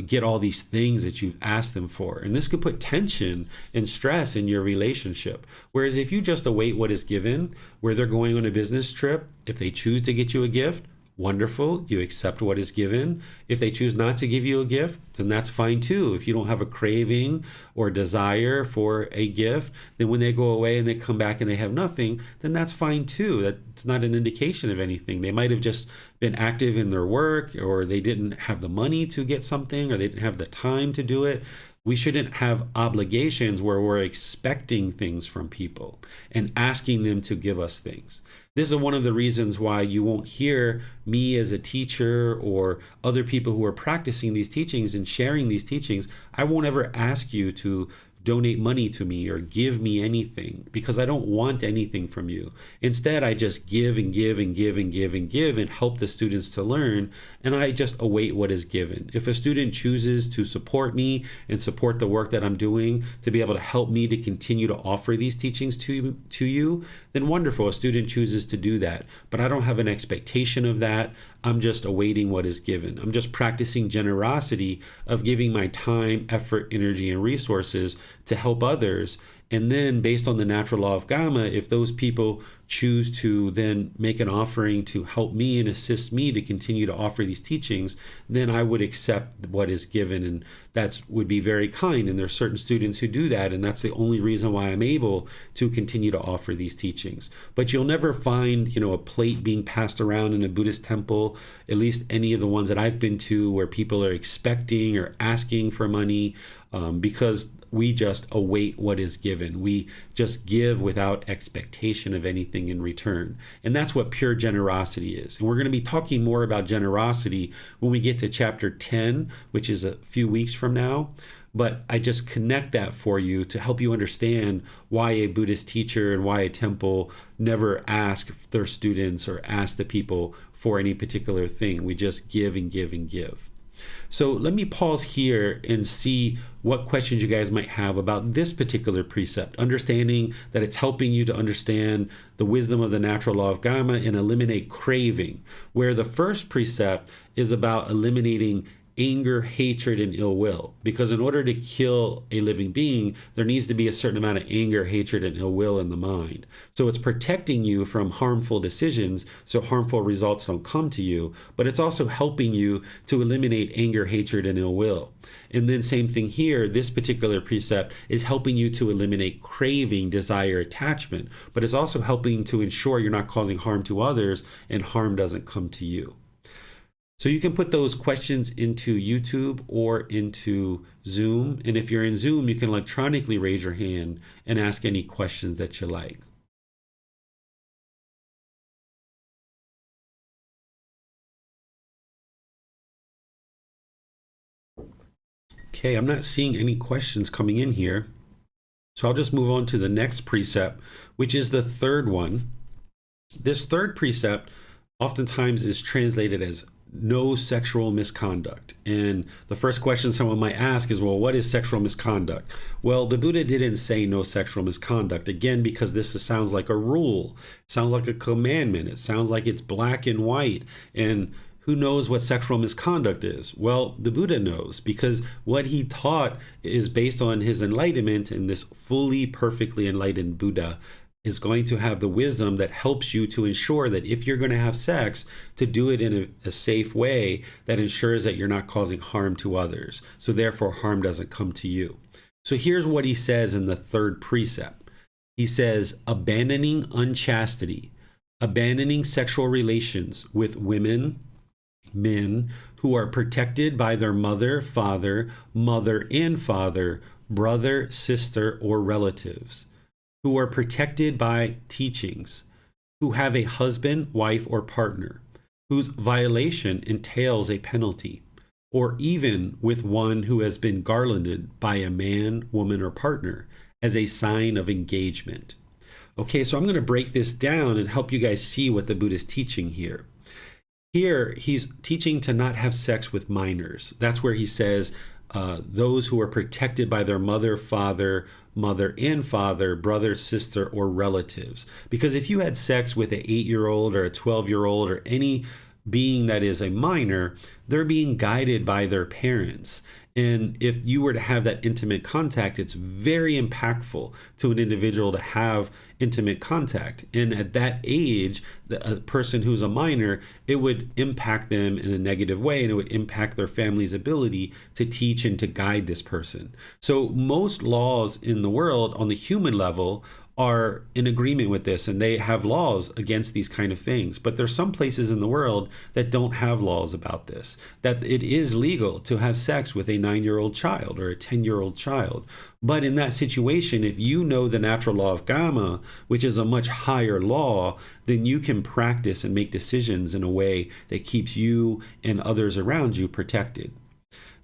get all these things that you've asked them for. And this could put tension and stress in your relationship. Whereas if you just await what is given, where they're going on a business trip, if they choose to get you a gift, wonderful. You accept what is given. If they choose not to give you a gift, then that's fine too. If you don't have a craving or desire for a gift, then when they go away and they come back and they have nothing, then that's fine too. That's not an indication of anything. They might have just been active in their work, or they didn't have the money to get something, or they didn't have the time to do it. We shouldn't have obligations where we're expecting things from people and asking them to give us things. This is one of the reasons why you won't hear me as a teacher or other people who are practicing these teachings and sharing these teachings. I won't ever ask you to donate money to me or give me anything, because I don't want anything from you. Instead, I just give and give and give and give and give and help the students to learn, and I just await what is given. If a student chooses to support me and support the work that I'm doing to be able to help me to continue to offer these teachings to you, then wonderful. A student chooses to do that, but I don't have an expectation of that. I'm just awaiting what is given. I'm just practicing generosity of giving my time, effort, energy, and resources to help others. And then based on the natural law of Kamma, if those people choose to then make an offering to help me and assist me to continue to offer these teachings, then I would accept what is given. And that would be very kind. And there's certain students who do that. And that's the only reason why I'm able to continue to offer these teachings. But you'll never find, a plate being passed around in a Buddhist temple, at least any of the ones that I've been to, where people are expecting or asking for money, because we just await what is given. We just give without expectation of anything in return. And that's what pure generosity is. And we're going to be talking more about generosity when we get to chapter 10, which is a few weeks from now. But I just connect that for you to help you understand why a Buddhist teacher and why a temple never ask their students or ask the people for any particular thing. We just give and give and give. So let me pause here and see what questions you guys might have about this particular precept, understanding that it's helping you to understand the wisdom of the natural law of Kamma and eliminate craving, where the first precept is about eliminating anger, hatred, and ill will. Because in order to kill a living being, there needs to be a certain amount of anger, hatred, and ill will in the mind. So it's protecting you from harmful decisions so harmful results don't come to you, but it's also helping you to eliminate anger, hatred, and ill will. And then same thing here, this particular precept is helping you to eliminate craving, desire, attachment, but it's also helping to ensure you're not causing harm to others and harm doesn't come to you. So you can put those questions into YouTube or into Zoom. And if you're in Zoom, you can electronically raise your hand and ask any questions that you like. Okay, I'm not seeing any questions coming in here. So I'll just move on to the next precept, which is the third one. This third precept oftentimes is translated as no sexual misconduct. And the first question someone might ask is, well, what is sexual misconduct? Well, the Buddha didn't say no sexual misconduct, again, because this sounds like a rule, it sounds like a commandment, it sounds like it's black and white. And who knows what sexual misconduct is? Well, the Buddha knows, because what he taught is based on his enlightenment, and this fully, perfectly enlightened Buddha is going to have the wisdom that helps you to ensure that if you're going to have sex, to do it in a safe way that ensures that you're not causing harm to others. So therefore, harm doesn't come to you. So here's what he says in the third precept. He says, abandoning unchastity, abandoning sexual relations with women, men who are protected by their mother, father, mother and father, brother, sister, or relatives, who are protected by teachings, who have a husband, wife, or partner, whose violation entails a penalty, or even with one who has been garlanded by a man, woman, or partner as a sign of engagement. Okay, so I'm going to break this down and help you guys see what the Buddha is teaching here. Here, he's teaching to not have sex with minors. That's where he says, those who are protected by their mother, father, mother and father, brother, sister, or relatives. Because if you had sex with an 8-year-old or a 12-year-old or any being that is a minor, they're being guided by their parents. And if you were to have that intimate contact, it's very impactful to an individual to have intimate contact. And at that age, a person who's a minor, it would impact them in a negative way, and it would impact their family's ability to teach and to guide this person. So most laws in the world on the human level are in agreement with this, and they have laws against these kind of things. But there's some places in the world that don't have laws about this, that it is legal to have sex with a 9-year-old child or a 10-year-old child. But in that situation, if you know the natural law of Kamma, which is a much higher law, then you can practice and make decisions in a way that keeps you and others around you protected.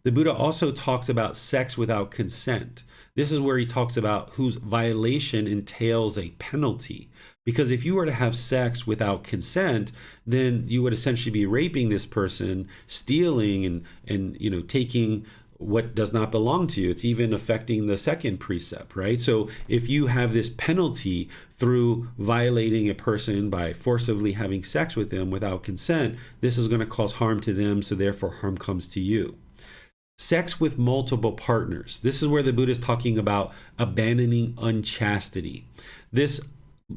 The Buddha also talks about sex without consent. This is where he talks about whose violation entails a penalty. Because if you were to have sex without consent, then you would essentially be raping this person, stealing and taking what does not belong to you. It's even affecting the second precept, right? So if you have this penalty through violating a person by forcibly having sex with them without consent, this is going to cause harm to them, so therefore harm comes to you. Sex with multiple partners. This is where the Buddha is talking about abandoning unchastity. This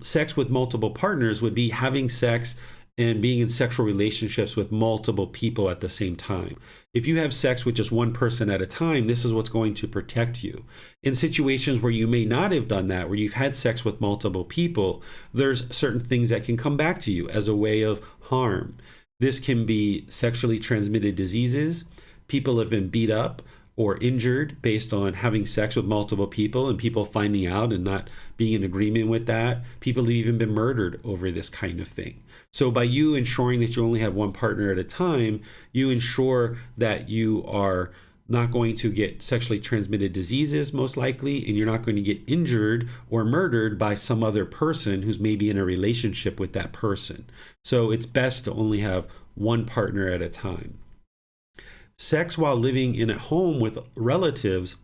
sex with multiple partners would be having sex and being in sexual relationships with multiple people at the same time. If you have sex with just one person at a time, this is what's going to protect you. In situations where you may not have done that, where you've had sex with multiple people, there's certain things that can come back to you as a way of harm. This can be sexually transmitted diseases. People have been beat up or injured based on having sex with multiple people, and people finding out and not being in agreement with that. People have even been murdered over this kind of thing. So by you ensuring that you only have one partner at a time, you ensure that you are not going to get sexually transmitted diseases, most likely, and you're not going to get injured or murdered by some other person who's maybe in a relationship with that person. So it's best to only have one partner at a time. Sex while living in a home with relatives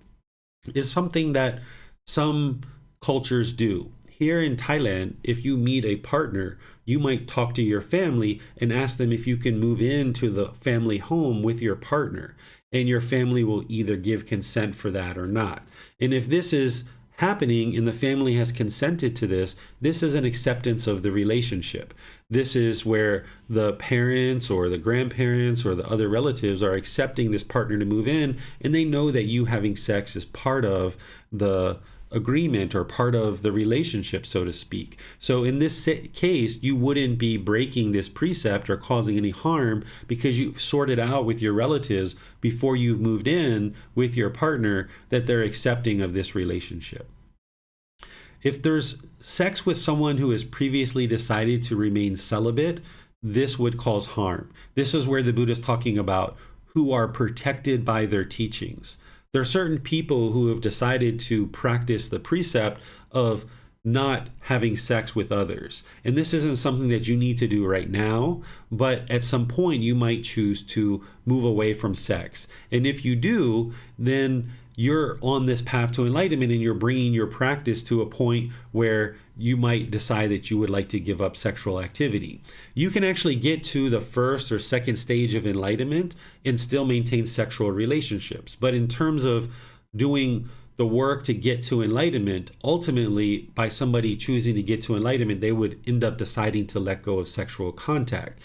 is something that some cultures do. Here in Thailand, if you meet a partner, you might talk to your family and ask them if you can move into the family home with your partner, and your family will either give consent for that or not. And if this is happening and the family has consented to this, this is an acceptance of the relationship. This is where the parents or the grandparents or the other relatives are accepting this partner to move in, and they know that you having sex is part of the agreement or part of the relationship, so to speak. So in this case, you wouldn't be breaking this precept or causing any harm because you've sorted out with your relatives before you've moved in with your partner that they're accepting of this relationship. If there's sex with someone who has previously decided to remain celibate, this would cause harm. This is where the Buddha is talking about who are protected by their teachings. There are certain people who have decided to practice the precept of not having sex with others. And this isn't something that you need to do right now, but at some point you might choose to move away from sex. And if you do, then you're on this path to enlightenment, and you're bringing your practice to a point where you might decide that you would like to give up sexual activity. You can actually get to the first or second stage of enlightenment and still maintain sexual relationships. But in terms of doing the work to get to enlightenment, ultimately, by somebody choosing to get to enlightenment, they would end up deciding to let go of sexual contact.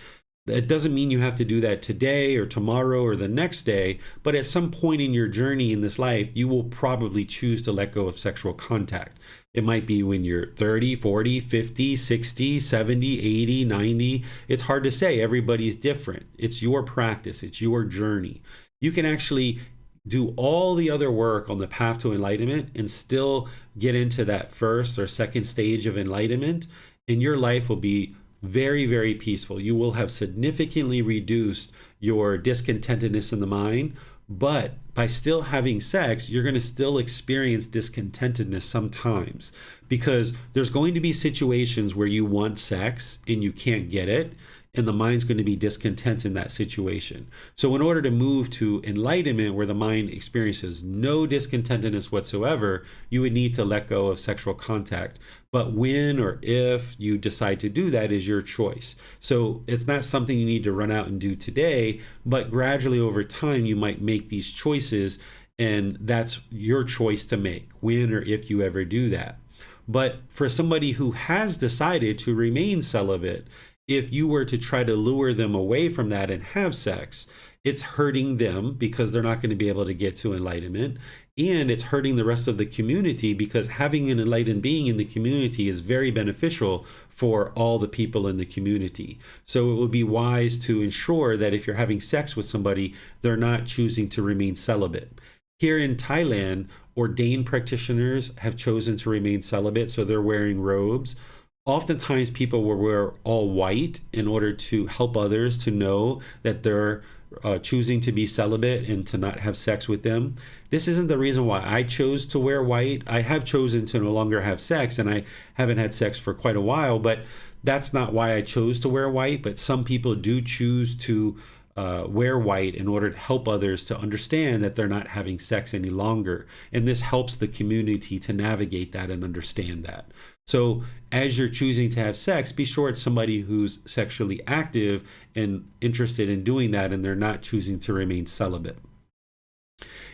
That doesn't mean you have to do that today or tomorrow or the next day, but at some point in your journey in this life, you will probably choose to let go of sexual contact. It might be when you're 30, 40, 50, 60, 70, 80, 90. It's hard to say. Everybody's different. It's your practice. It's your journey. You can actually do all the other work on the path to enlightenment and still get into that first or second stage of enlightenment, and your life will be very, very peaceful. You will have significantly reduced your discontentedness in the mind, but by still having sex, you're going to still experience discontentedness sometimes, because there's going to be situations where you want sex and you can't get it. and the mind's going to be discontent in that situation. So in order to move to enlightenment, where the mind experiences no discontentedness whatsoever, you would need to let go of sexual contact. But when or if you decide to do that is your choice. So it's not something you need to run out and do today, but gradually over time you might make these choices, and that's your choice to make when or if you ever do that. But for somebody who has decided to remain celibate, if you were to try to lure them away from that and have sex, it's hurting them because they're not going to be able to get to enlightenment. And it's hurting the rest of the community because having an enlightened being in the community is very beneficial for all the people in the community. So it would be wise to ensure that if you're having sex with somebody, they're not choosing to remain celibate. Here in Thailand, ordained practitioners have chosen to remain celibate, so they're wearing robes. Oftentimes people will wear all white in order to help others to know that they're choosing to be celibate and to not have sex with them. This isn't the reason why I chose to wear white. I have chosen to no longer have sex, and I haven't had sex for quite a while, but that's not why I chose to wear white. But some people do choose to wear white in order to help others to understand that they're not having sex any longer. And this helps the community to navigate that and understand that. So as you're choosing to have sex, be sure it's somebody who's sexually active and interested in doing that, and they're not choosing to remain celibate.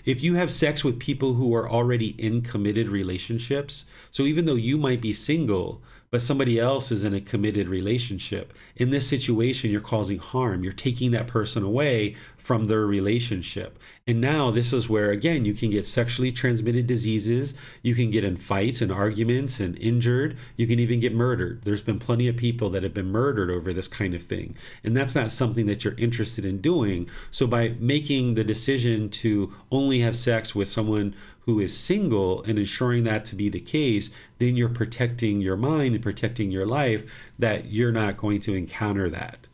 If you have sex with people who are already in committed relationships, so even though you might be single, but somebody else is in a committed relationship, in this situation, you're causing harm. You're taking that person away from their relationship. And now this is where, again, you can get sexually transmitted diseases. You can get in fights and arguments and injured. You can even get murdered. There's been plenty of people that have been murdered over this kind of thing. And that's not something that you're interested in doing. So by making the decision to only have sex with someone who is single and ensuring that to be the case, then you're protecting your mind and protecting your life, that you're not going to encounter that.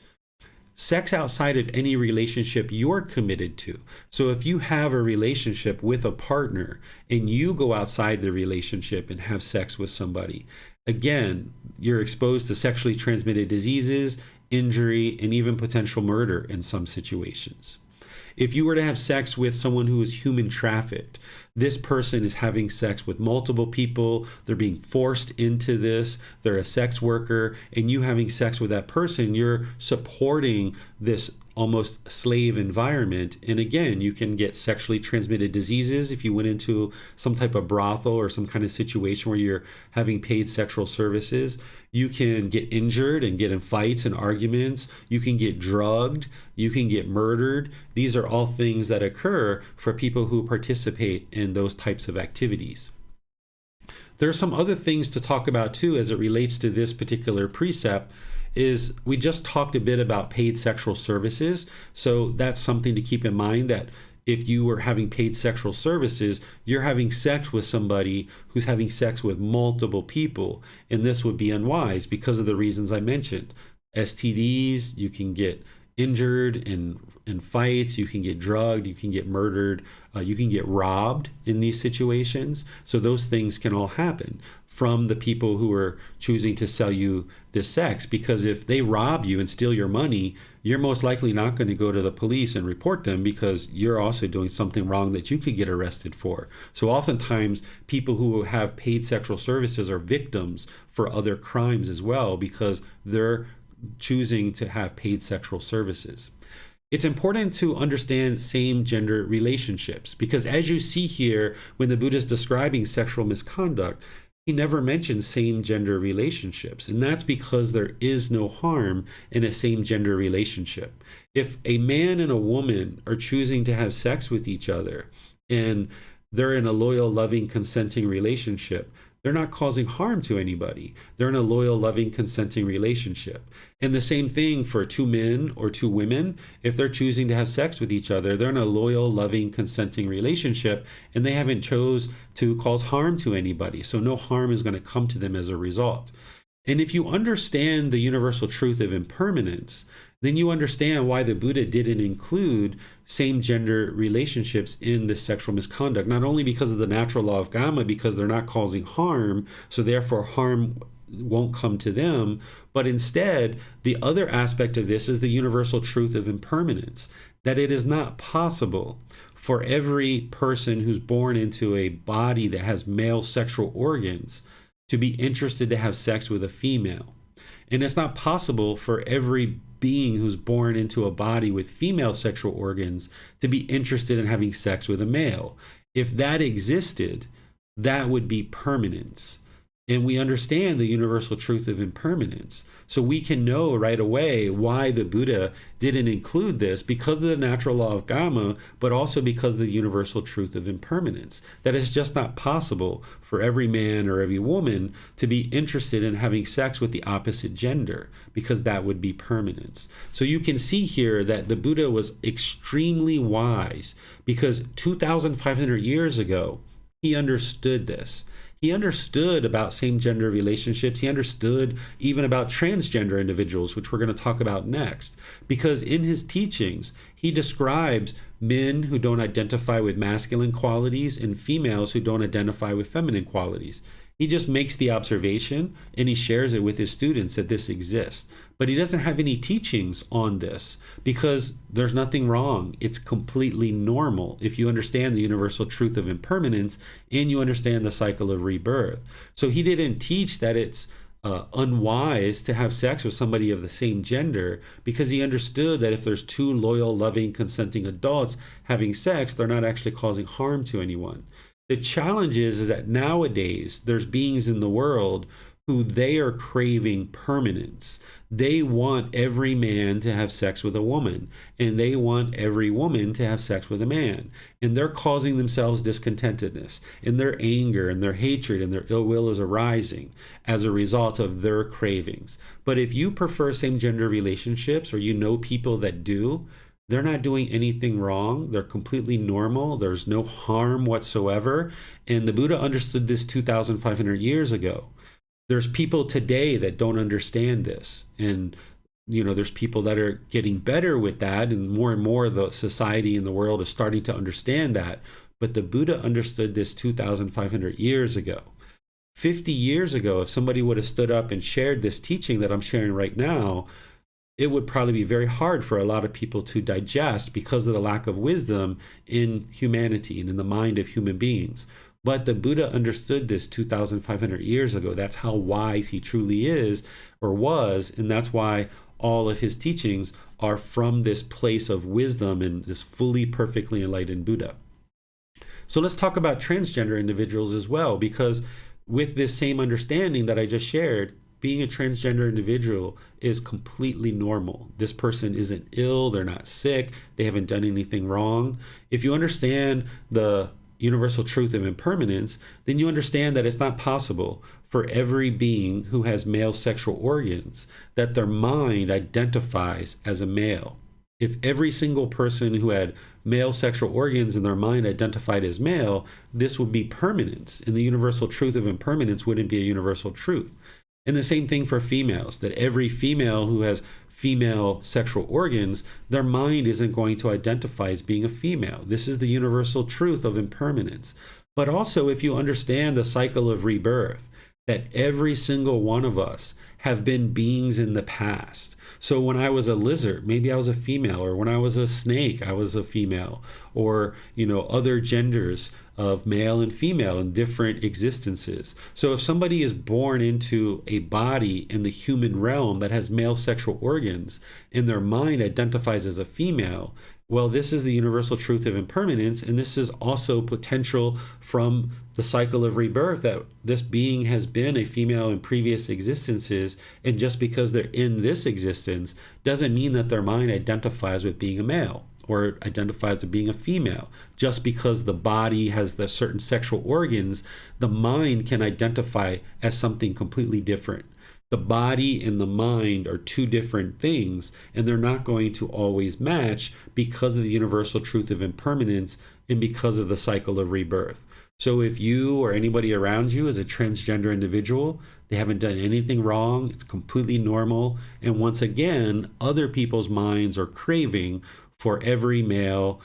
Sex outside of any relationship you're committed to. So if you have a relationship with a partner and you go outside the relationship and have sex with somebody, again, you're exposed to sexually transmitted diseases, injury, and even potential murder in some situations. If you were to have sex with someone who is human trafficked, this person is having sex with multiple people, they're being forced into this, they're a sex worker, and you having sex with that person, you're supporting this almost slave environment. And again, you can get sexually transmitted diseases if you went into some type of brothel or some kind of situation where you're having paid sexual services. You can get injured and get in fights and arguments. You can get drugged. You can get murdered. These are all things that occur for people who participate in those types of activities. There are some other things to talk about too as it relates to this particular precept. Is we just talked a bit about paid sexual services. So that's something to keep in mind, that if you were having paid sexual services, you're having sex with somebody who's having sex with multiple people. And this would be unwise because of the reasons I mentioned. STDs, you can get injured in fights, you can get drugged, you can get murdered, you can get robbed in these situations. So those things can all happen from the people who are choosing to sell you this sex, because if they rob you and steal your money, you're most likely not going to go to the police and report them because you're also doing something wrong that you could get arrested for. So oftentimes people who have paid sexual services are victims for other crimes as well, because they're choosing to have paid sexual services. It's important to understand same-gender relationships, because as you see here, when the Buddha is describing sexual misconduct, he never mentions same-gender relationships, and that's because there is no harm in a same-gender relationship. If a man and a woman are choosing to have sex with each other, and they're in a loyal, loving, consenting relationship, they're not causing harm to anybody. They're in a loyal, loving, consenting relationship. And the same thing for two men or two women. If they're choosing to have sex with each other, they're in a loyal, loving, consenting relationship, and they haven't chose to cause harm to anybody. So no harm is going to come to them as a result. And if you understand the universal truth of impermanence, then you understand why the Buddha didn't include same-gender relationships in this sexual misconduct, not only because of the natural law of Kamma, because they're not causing harm, so therefore harm won't come to them. But instead, the other aspect of this is the universal truth of impermanence, that it is not possible for every person who's born into a body that has male sexual organs to be interested to have sex with a female. And it's not possible for every being who's born into a body with female sexual organs to be interested in having sex with a male. If that existed, that would be permanence. And we understand the universal truth of impermanence. So we can know right away why the Buddha didn't include this, because of the natural law of Kamma, but also because of the universal truth of impermanence. That it's just not possible for every man or every woman to be interested in having sex with the opposite gender, because that would be permanence. So you can see here that the Buddha was extremely wise, because 2,500 years ago, he understood this. He understood about same-gender relationships. He understood even about transgender individuals, which we're going to talk about next. Because in his teachings, he describes men who don't identify with masculine qualities and females who don't identify with feminine qualities. He just makes the observation and he shares it with his students that this exists. But he doesn't have any teachings on this because there's nothing wrong. It's completely normal if you understand the universal truth of impermanence and you understand the cycle of rebirth. So he didn't teach that it's unwise to have sex with somebody of the same gender, because he understood that if there's two loyal, loving, consenting adults having sex, they're not actually causing harm to anyone. The challenge is that nowadays there's beings in the world who they are craving permanence. They want every man to have sex with a woman, and they want every woman to have sex with a man. And they're causing themselves discontentedness, and their anger and their hatred and their ill will is arising as a result of their cravings. But if you prefer same-gender relationships, or you know people that do, they're not doing anything wrong. They're completely normal. There's no harm whatsoever. And the Buddha understood this 2,500 years ago. There's people today that don't understand this. And, there's people that are getting better with that. And more the society in the world is starting to understand that. But the Buddha understood this 2,500 years ago. 50 years ago, if somebody would have stood up and shared this teaching that I'm sharing right now, it would probably be very hard for a lot of people to digest because of the lack of wisdom in humanity and in the mind of human beings. But the Buddha understood this 2,500 years ago. That's how wise he truly is or was. And that's why all of his teachings are from this place of wisdom and this fully, perfectly enlightened Buddha. So let's talk about transgender individuals as well, because with this same understanding that I just shared, being a transgender individual is completely normal. This person isn't ill, they're not sick, they haven't done anything wrong. If you understand the universal truth of impermanence, then you understand that it's not possible for every being who has male sexual organs that their mind identifies as a male. If every single person who had male sexual organs in their mind identified as male, this would be permanence, and the universal truth of impermanence wouldn't be a universal truth. And the same thing for females, that every female who has female sexual organs, their mind isn't going to identify as being a female. This is the universal truth of impermanence. But also, if you understand the cycle of rebirth, that every single one of us have been beings in the past. So when I was a lizard, maybe I was a female, or when I was a snake, I was a female, or, other genders of male and female in different existences. So if somebody is born into a body in the human realm that has male sexual organs and their mind identifies as a female, well, this is the universal truth of impermanence, and this is also potential from the cycle of rebirth, that this being has been a female in previous existences, and just because they're in this existence doesn't mean that their mind identifies with being a male or identifies with being a female. Just because the body has the certain sexual organs, the mind can identify as something completely different. The body and the mind are two different things, and they're not going to always match because of the universal truth of impermanence and because of the cycle of rebirth. So if you or anybody around you is a transgender individual, they haven't done anything wrong, it's completely normal. And once again, other people's minds are craving for every male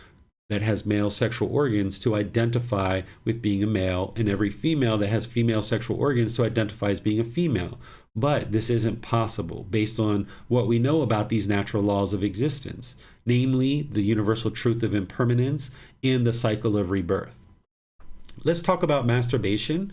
that has male sexual organs to identify with being a male, and every female that has female sexual organs to identify as being a female. But this isn't possible based on what we know about these natural laws of existence, namely the universal truth of impermanence and the cycle of rebirth. Let's talk about masturbation.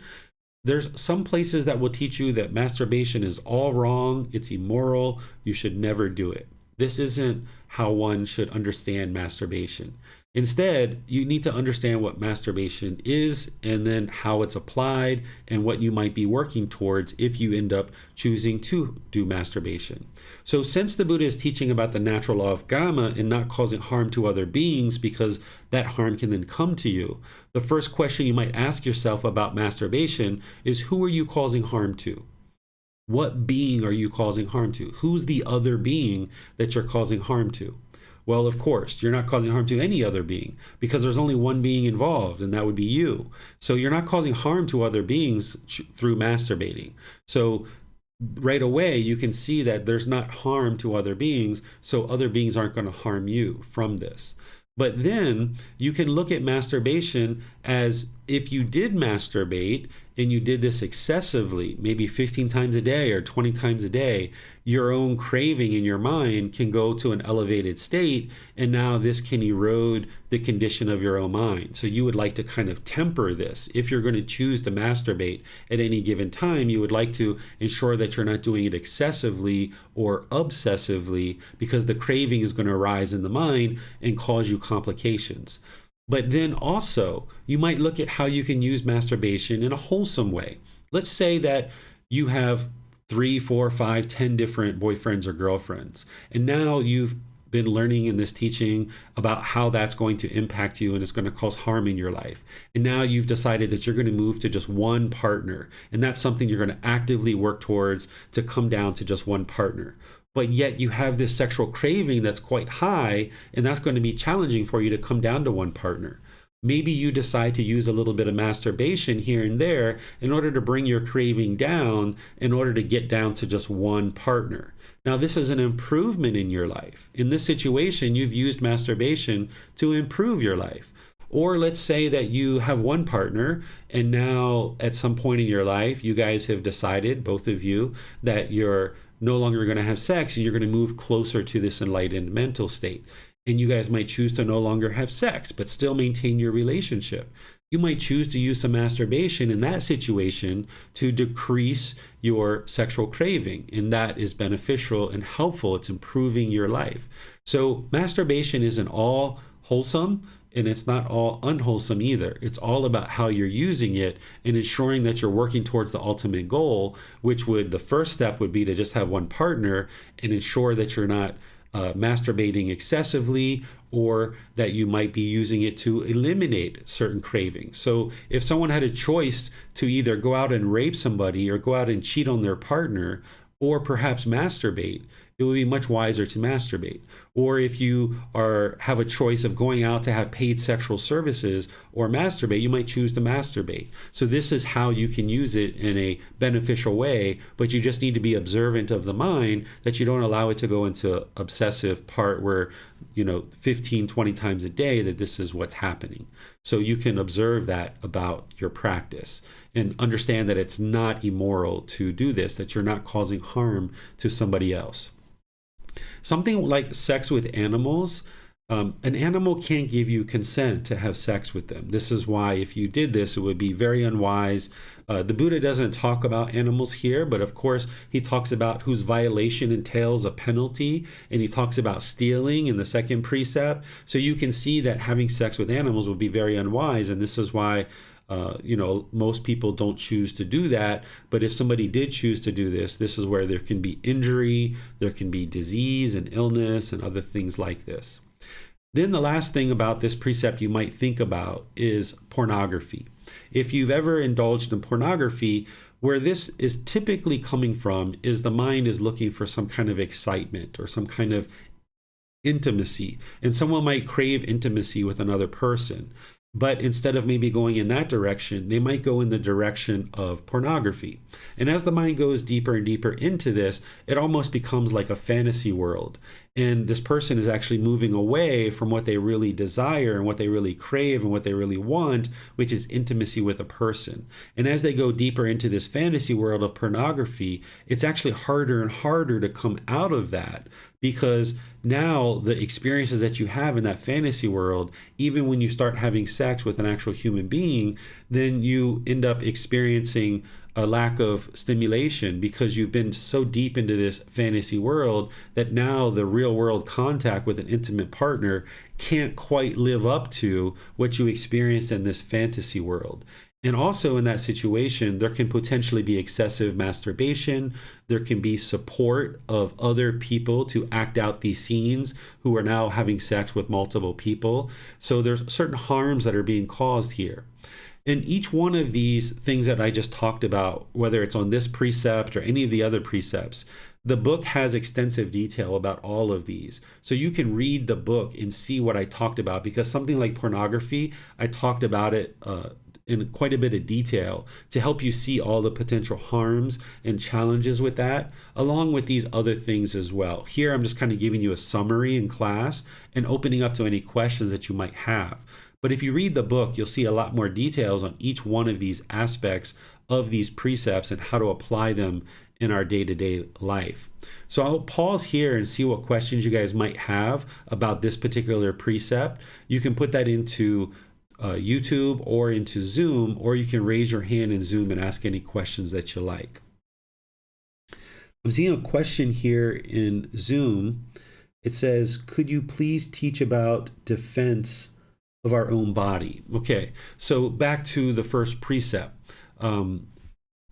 There's some places that will teach you that masturbation is all wrong, it's immoral, you should never do it. This isn't how one should understand masturbation. Instead, you need to understand what masturbation is and then how it's applied and what you might be working towards if you end up choosing to do masturbation. So since the Buddha is teaching about the natural law of Kamma and not causing harm to other beings because that harm can then come to you, the first question you might ask yourself about masturbation is, who are you causing harm to? What being are you causing harm to? Who's the other being that you're causing harm to? Well, of course, you're not causing harm to any other being because there's only one being involved, and that would be you. So you're not causing harm to other beings through masturbating. So right away, you can see that there's not harm to other beings, so other beings aren't going to harm you from this. But then you can look at masturbation as, if you did masturbate and you did this excessively, maybe 15 times a day or 20 times a day, your own craving in your mind can go to an elevated state, and now this can erode the condition of your own mind. So you would like to kind of temper this. If you're going to choose to masturbate at any given time, you would like to ensure that you're not doing it excessively or obsessively, because the craving is going to arise in the mind and cause you complications. But then also, you might look at how you can use masturbation in a wholesome way. Let's say that you have 3, 4, 5, 10 different boyfriends or girlfriends, and now you've been learning in this teaching about how that's going to impact you and it's going to cause harm in your life. And now you've decided that you're going to move to just one partner, and that's something you're going to actively work towards, to come down to just one partner. But yet you have this sexual craving that's quite high, and that's going to be challenging for you to come down to one partner. Maybe you decide to use a little bit of masturbation here and there in order to bring your craving down, in order to get down to just one partner. Now, this is an improvement in your life. In this situation, you've used masturbation to improve your life. Or let's say that you have one partner, and now at some point in your life, you guys have decided, both of you, that you're no longer going to have sex, and you're going to move closer to this enlightened mental state. And you guys might choose to no longer have sex, but still maintain your relationship. You might choose to use some masturbation in that situation to decrease your sexual craving, and that is beneficial and helpful. It's improving your life. So masturbation isn't all wholesome, and it's not all unwholesome either. It's all about how you're using it and ensuring that you're working towards the ultimate goal, which would, the first step would be to just have one partner and ensure that you're not masturbating excessively, or that you might be using it to eliminate certain cravings. So if someone had a choice to either go out and rape somebody or go out and cheat on their partner, or perhaps masturbate, it would be much wiser to masturbate. Or if you have a choice of going out to have paid sexual services or masturbate, you might choose to masturbate. So this is how you can use it in a beneficial way, but you just need to be observant of the mind, that you don't allow it to go into obsessive part where, 15, 20 times a day that this is what's happening. So you can observe that about your practice and understand that it's not immoral to do this, that you're not causing harm to somebody else. Something like sex with animals, an animal can't give you consent to have sex with them. This is why if you did this, it would be very unwise. The Buddha doesn't talk about animals here, but of course he talks about whose violation entails a penalty, and he talks about stealing in the second precept. So you can see that having sex with animals would be very unwise, and this is why most people don't choose to do that. But if somebody did choose to do this, this is where there can be injury, there can be disease and illness and other things like this. Then the last thing about this precept you might think about is pornography. If you've ever indulged in pornography, where this is typically coming from is the mind is looking for some kind of excitement or some kind of intimacy, and someone might crave intimacy with another person. But instead of maybe going in that direction, they might go in the direction of pornography. And as the mind goes deeper and deeper into this, it almost becomes like a fantasy world. And this person is actually moving away from what they really desire and what they really crave and what they really want, which is intimacy with a person. And as they go deeper into this fantasy world of pornography, it's actually harder and harder to come out of that, because now the experiences that you have in that fantasy world, even when you start having sex with an actual human being, then you end up experiencing a lack of stimulation because you've been so deep into this fantasy world that now the real world contact with an intimate partner can't quite live up to what you experienced in this fantasy world. And also in that situation, there can potentially be excessive masturbation. There can be support of other people to act out these scenes who are now having sex with multiple people. So there's certain harms that are being caused here. And each one of these things that I just talked about, whether it's on this precept or any of the other precepts, the book has extensive detail about all of these. So you can read the book and see what I talked about, because something like pornography, I talked about it in quite a bit of detail to help you see all the potential harms and challenges with that, along with these other things as well. Here, I'm just kind of giving you a summary in class and opening up to any questions that you might have. But if you read the book, you'll see a lot more details on each one of these aspects of these precepts and how to apply them in our day-to-day life. So I'll pause here and see what questions you guys might have about this particular precept. You can put that into YouTube or into Zoom, or you can raise your hand in Zoom and ask any questions that you like. I'm seeing a question here in Zoom. It says, could you please teach about defense of our own body? Okay, so back to the first precept. I'm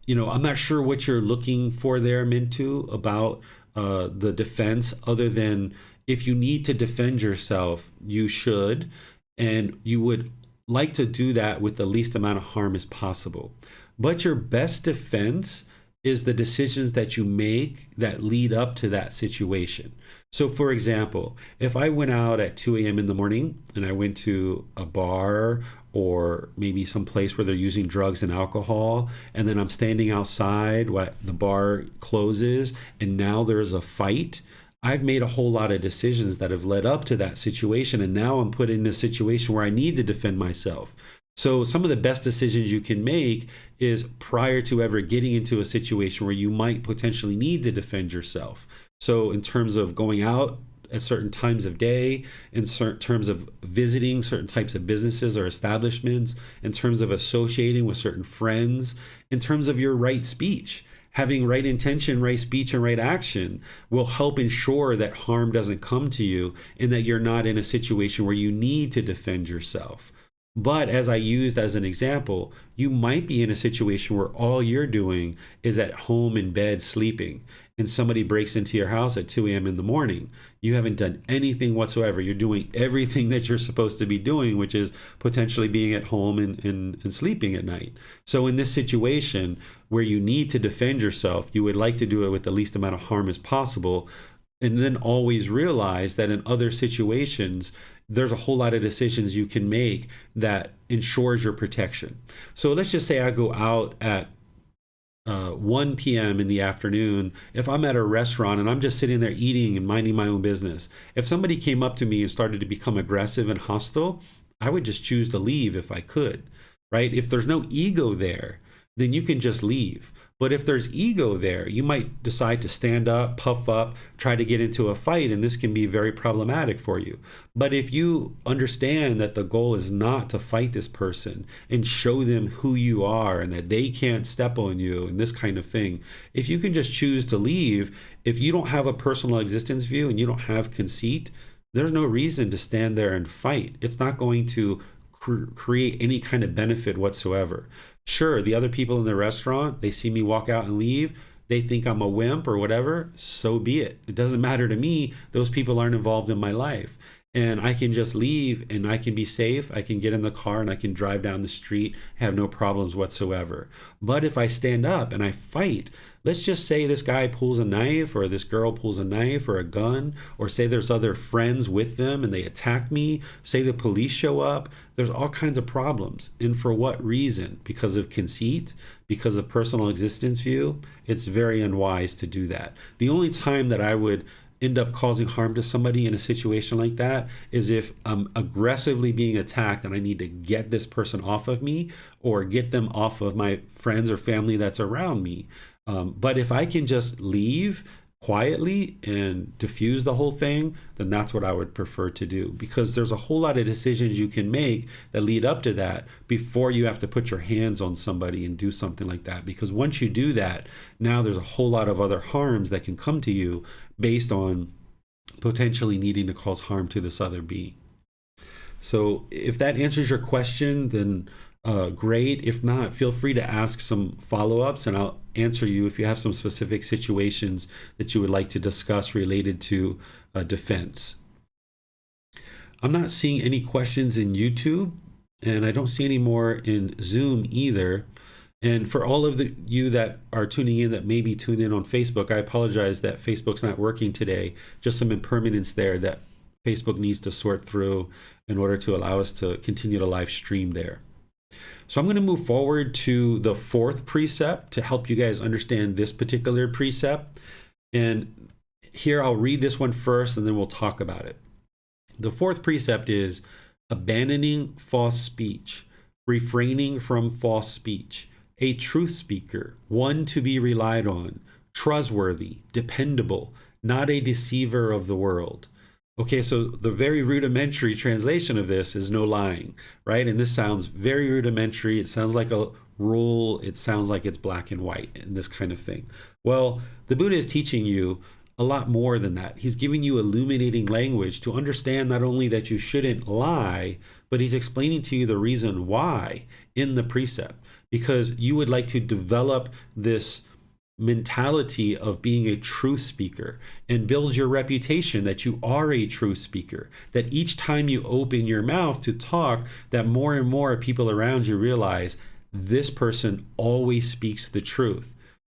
not sure what you're looking for there, Mintu, about the defense, other than if you need to defend yourself, you should, and you would like to do that with the least amount of harm as possible. But your best defense is the decisions that you make that lead up to that situation. So for example, if I went out at 2 a.m. in the morning and I went to a bar or maybe some place where they're using drugs and alcohol, and then I'm standing outside while the bar closes and now there's a fight, I've made a whole lot of decisions that have led up to that situation, and now I'm put in a situation where I need to defend myself. So some of the best decisions you can make is prior to ever getting into a situation where you might potentially need to defend yourself. So in terms of going out at certain times of day, in certain terms of visiting certain types of businesses or establishments, in terms of associating with certain friends, in terms of your right speech. Having right intention, right speech, and right action will help ensure that harm doesn't come to you and that you're not in a situation where you need to defend yourself. But as I used as an example, you might be in a situation where all you're doing is at home in bed sleeping, and somebody breaks into your house at 2 a.m. in the morning. You haven't done anything whatsoever. You're doing everything that you're supposed to be doing, which is potentially being at home and sleeping at night. So in this situation where you need to defend yourself, you would like to do it with the least amount of harm as possible. And then always realize that in other situations, there's a whole lot of decisions you can make that ensures your protection. So let's just say I go out at 1 p.m. in the afternoon. If I'm at a restaurant and I'm just sitting there eating and minding my own business, if somebody came up to me and started to become aggressive and hostile, I would just choose to leave if I could, right? If there's no ego there, then you can just leave. But if there's ego there, you might decide to stand up, puff up, try to get into a fight, and this can be very problematic for you. But if you understand that the goal is not to fight this person and show them who you are and that they can't step on you and this kind of thing, if you can just choose to leave, if you don't have a personal existence view and you don't have conceit, there's no reason to stand there and fight. It's not going to create any kind of benefit whatsoever. Sure, the other people in the restaurant, they see me walk out and leave, they think I'm a wimp or whatever, so be it. It doesn't matter to me. Those people aren't involved in my life. and I can just leave and I can be safe. I can get in the car and I can drive down the street, have no problems whatsoever. But if I stand up and I fight, let's just say this guy pulls a knife or this girl pulls a knife or a gun, or say there's other friends with them and they attack me, say the police show up, there's all kinds of problems. And for what reason? Because of conceit, because of personal existence view? It's very unwise to do that. The only time that I would end up causing harm to somebody in a situation like that is if I'm aggressively being attacked and I need to get this person off of me or get them off of my friends or family that's around me. But if I can just leave quietly and diffuse the whole thing, then that's what I would prefer to do, because there's a whole lot of decisions you can make that lead up to that before you have to put your hands on somebody and do something like that. Because once you do that, now there's a whole lot of other harms that can come to you based on potentially needing to cause harm to this other being. So if that answers your question, then great. If not, feel free to ask some follow-ups and I'll answer you if you have some specific situations that you would like to discuss related to defense. I'm not seeing any questions in YouTube, and I don't see any more in Zoom either. And for all of you that are tuning in that maybe tune in on Facebook, I apologize that Facebook's not working today. Just some impermanence there that Facebook needs to sort through in order to allow us to continue to live stream there. So I'm going to move forward to the fourth precept to help you guys understand this particular precept. And here I'll read this one first and then we'll talk about it. The fourth precept is abandoning false speech, refraining from false speech, a truth speaker, one to be relied on, trustworthy, dependable, not a deceiver of the world. Okay, so the very rudimentary translation of this is no lying, right? And this sounds very rudimentary. It sounds like a rule. It sounds like it's black and white and this kind of thing. Well, the Buddha is teaching you a lot more than that. He's giving you illuminating language to understand not only that you shouldn't lie, but he's explaining to you the reason why in the precept, because you would like to develop this mentality of being a truth speaker and build your reputation that you are a truth speaker, that each time you open your mouth to talk, that more and more people around you realize this person always speaks the truth.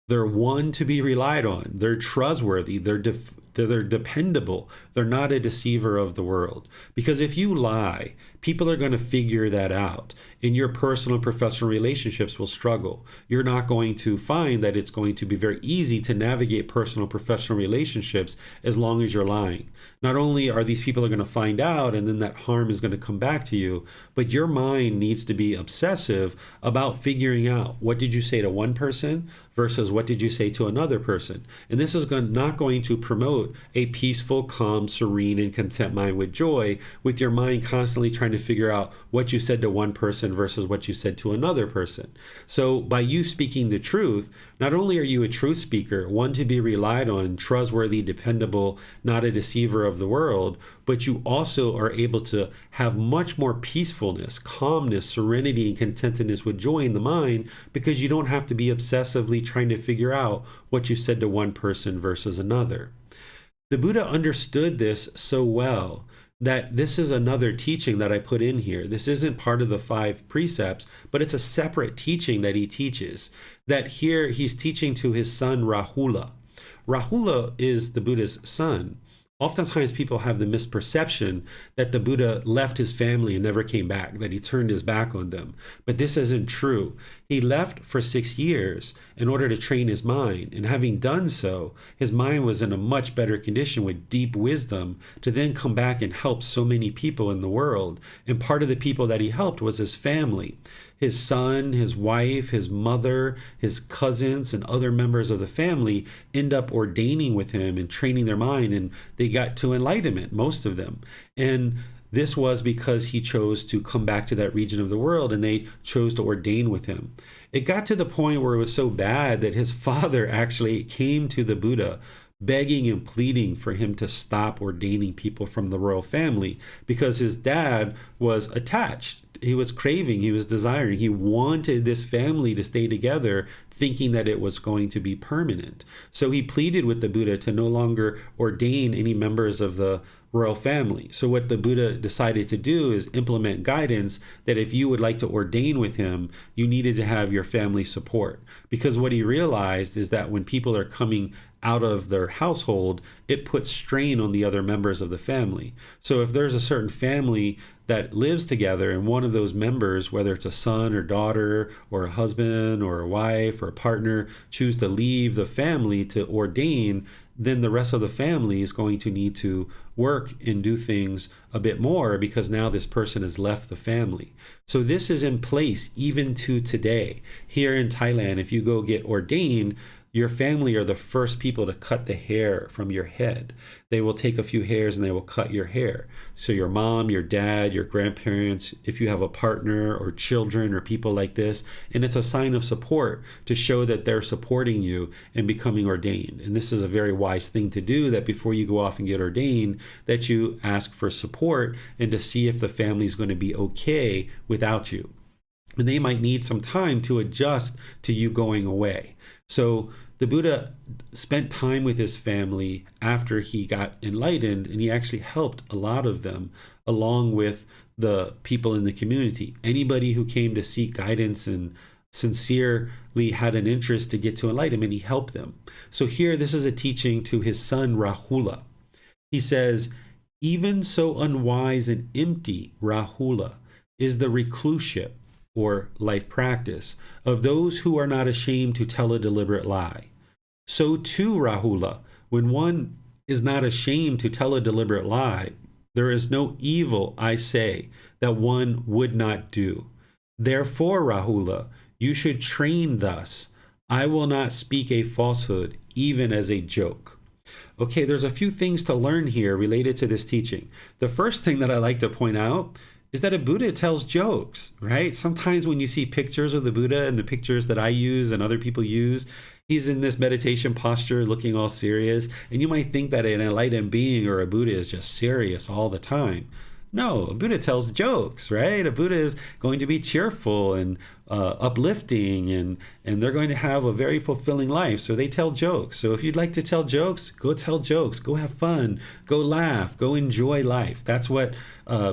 They're one to be relied on. They're trustworthy. They're dependable. They're not a deceiver of the world. Because if you lie, people are going to figure that out. And your personal and professional relationships will struggle. You're not going to find that it's going to be very easy to navigate personal and professional relationships as long as you're lying. Not only are these people going to find out and then that harm is going to come back to you, but your mind needs to be obsessive about figuring out what did you say to one person versus what did you say to another person. And this is not going to promote a peaceful, calm, serene, and content mind with joy, with your mind constantly trying to figure out what you said to one person versus what you said to another person. So by you speaking the truth, not only are you a truth speaker, one to be relied on, trustworthy, dependable, not a deceiver of the world, but you also are able to have much more peacefulness, calmness, serenity, and contentedness with joy in the mind, because you don't have to be obsessively trying to figure out what you said to one person versus another. The Buddha understood this so well that this is another teaching that I put in here. This isn't part of the 5 precepts, but it's a separate teaching that he teaches. That here he's teaching to his son Rahula. Rahula is the Buddha's son. Oftentimes people have the misperception that the Buddha left his family and never came back, that he turned his back on them. But this isn't true. He left for 6 years in order to train his mind. And having done so, his mind was in a much better condition with deep wisdom to then come back and help so many people in the world. And part of the people that he helped was his family. His son, his wife, his mother, his cousins, and other members of the family end up ordaining with him and training their mind, and they got to enlightenment, most of them. And this was because he chose to come back to that region of the world, and they chose to ordain with him. It got to the point where it was so bad that his father actually came to the Buddha begging and pleading for him to stop ordaining people from the royal family, because his dad was attached. He was craving, he was desiring, he wanted this family to stay together, thinking that it was going to be permanent. So he pleaded with the Buddha to no longer ordain any members of the royal family. So what the Buddha decided to do is implement guidance that if you would like to ordain with him, you needed to have your family support. Because what he realized is that when people are coming out of their household, it puts strain on the other members of the family. So if there's a certain family that lives together and one of those members, whether it's a son or daughter or a husband or a wife or a partner, choose to leave the family to ordain, then the rest of the family is going to need to work and do things a bit more because now this person has left the family. So this is in place even to today. Here in Thailand, if you go get ordained, your family are the first people to cut the hair from your head. They will take a few hairs and they will cut your hair. So your mom, your dad, your grandparents, if you have a partner or children or people like this, and it's a sign of support to show that they're supporting you in becoming ordained. And this is a very wise thing to do, that before you go off and get ordained, that you ask for support and to see if the family is going to be okay without you. And they might need some time to adjust to you going away. So the Buddha spent time with his family after he got enlightened, and he actually helped a lot of them along with the people in the community. Anybody who came to seek guidance and sincerely had an interest to get to enlightenment, he helped them. So here, this is a teaching to his son Rahula. He says, even so unwise and empty, Rahula, is the recluseship or life practice of those who are not ashamed to tell a deliberate lie. So too, Rahula, when one is not ashamed to tell a deliberate lie, there is no evil, I say, that one would not do. Therefore, Rahula, you should train thus. I will not speak a falsehood, even as a joke. Okay, there's a few things to learn here related to this teaching. The first thing that I like to point out is that a Buddha tells jokes, right? Sometimes when you see pictures of the Buddha and the pictures that I use and other people use, he's in this meditation posture looking all serious. And you might think that an enlightened being or a Buddha is just serious all the time. No, a Buddha tells jokes, right? A Buddha is going to be cheerful and uplifting, and they're going to have a very fulfilling life. So they tell jokes. So if you'd like to tell jokes, go tell jokes. Go have fun. Go laugh. Go enjoy life. That's what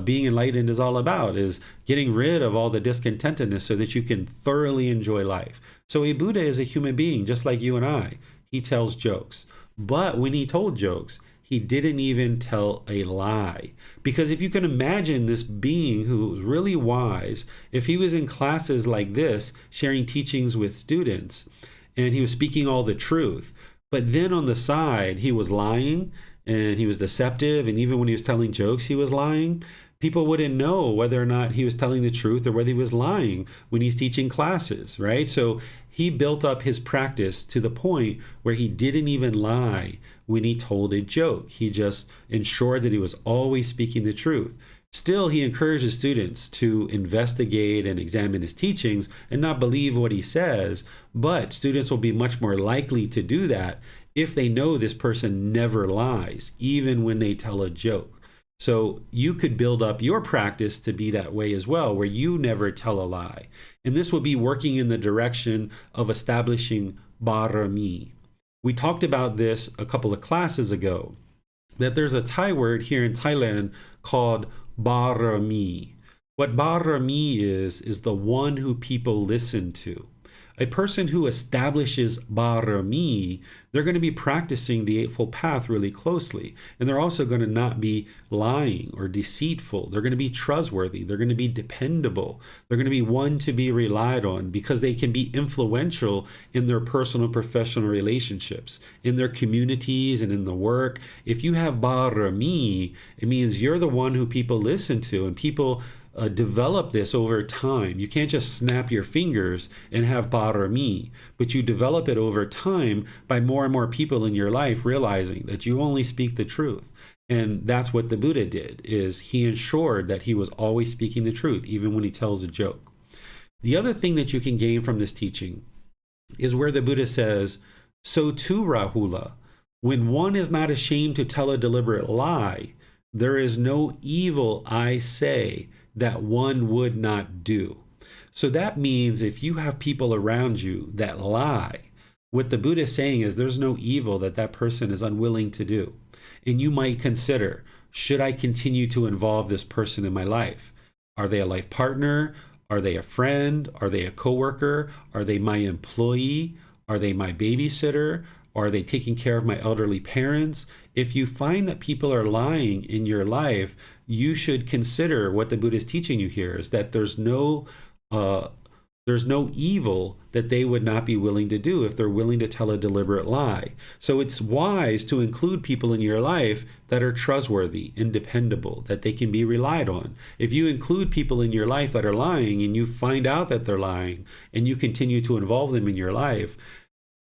being enlightened is all about, is getting rid of all the discontentedness so that you can thoroughly enjoy life. So a Buddha is a human being just like you and I. He tells jokes. But when he told jokes, he didn't even tell a lie. Because if you can imagine this being who was really wise, if he was in classes like this, sharing teachings with students, and he was speaking all the truth, but then on the side, he was lying and he was deceptive, and even when he was telling jokes, he was lying, people wouldn't know whether or not he was telling the truth or whether he was lying when he's teaching classes, right? So he built up his practice to the point where he didn't even lie when he told a joke. He just ensured that he was always speaking the truth. Still, he encourages students to investigate and examine his teachings and not believe what he says, but students will be much more likely to do that if they know this person never lies, even when they tell a joke. So you could build up your practice to be that way as well, where you never tell a lie. And this will be working in the direction of establishing barami. We talked about this a couple of classes ago, that there's a Thai word here in Thailand called barami. What barami is the one who people listen to. A person who establishes barami, they're going to be practicing the Eightfold Path really closely. And they're also going to not be lying or deceitful. They're going to be trustworthy. They're going to be dependable. They're going to be one to be relied on because they can be influential in their personal professional relationships, in their communities and in the work. If you have barami, it means you're the one who people listen to, and people develop this over time. You can't just snap your fingers and have barami, but you develop it over time by more and more people in your life realizing that you only speak the truth. And that's what the Buddha did, is he ensured that he was always speaking the truth, even when he tells a joke. The other thing that you can gain from this teaching is where the Buddha says, so too, Rahula, when one is not ashamed to tell a deliberate lie, there is no evil, I say, that one would not do. So that means if you have people around you that lie, What the Buddha is saying is there's no evil that that person is unwilling to do. And you might consider, should I continue to involve this person in my life? Are they a life partner? Are they a friend? Are they a coworker? Are they my employee? Are they my babysitter? Are they taking care of my elderly parents? If you find that people are lying in your life, you should consider what the Buddha is teaching you here is that there's no evil that they would not be willing to do if they're willing to tell a deliberate lie. So it's wise to include people in your life that are trustworthy and dependable, that they can be relied on. If you include people in your life that are lying and you find out that they're lying and you continue to involve them in your life,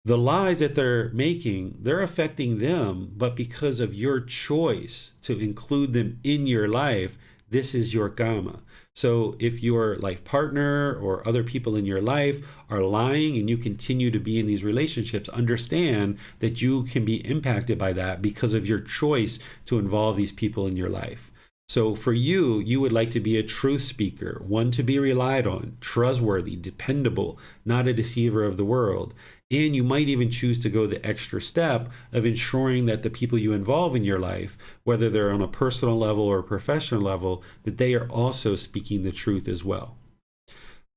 the lies that they're making, they're affecting them, but because of your choice to include them in your life, this is your karma. So if your life partner or other people in your life are lying and you continue to be in these relationships, understand that you can be impacted by that because of your choice to involve these people in your life. So for you, you would like to be a truth speaker, one to be relied on, trustworthy, dependable, not a deceiver of the world. And you might even choose to go the extra step of ensuring that the people you involve in your life, whether they're on a personal level or a professional level, that they are also speaking the truth as well.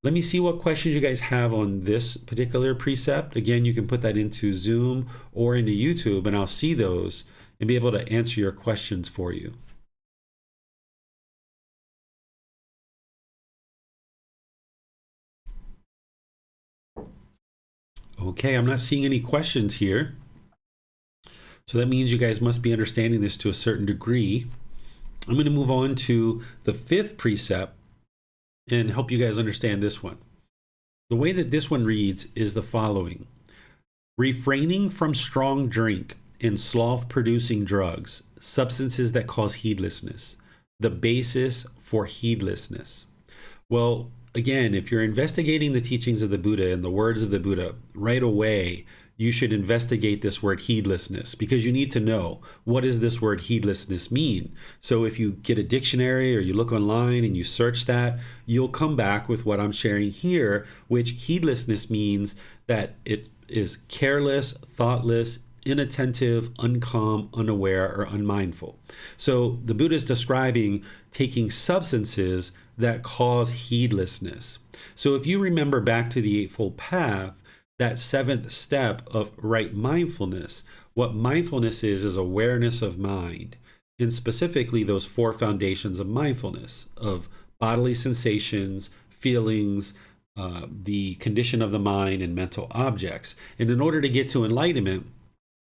Let me see what questions you guys have on this particular precept. Again, you can put that into Zoom or into YouTube, and I'll see those and be able to answer your questions for you. Okay, I'm not seeing any questions here. So that means you guys must be understanding this to a certain degree. I'm going to move on to the 5th precept and help you guys understand this one. The way that this one reads is the following. Refraining from strong drink and sloth-producing drugs, substances that cause heedlessness, the basis for heedlessness. Well, again, if you're investigating the teachings of the Buddha and the words of the Buddha, right away, you should investigate this word heedlessness because you need to know, what does this word heedlessness mean? So if you get a dictionary or you look online and you search that, you'll come back with what I'm sharing here, which heedlessness means that it is careless, thoughtless, inattentive, uncalm, unaware, or unmindful. So the Buddha is describing taking substances that cause heedlessness. So if you remember back to the Eightfold Path, that 7th step of right mindfulness, what mindfulness is awareness of mind, and specifically those 4 foundations of mindfulness, of bodily sensations, feelings, the condition of the mind, and mental objects. And in order to get to enlightenment,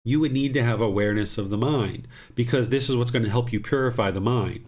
you would need to have awareness of the mind, because this is what's going to help you purify the mind.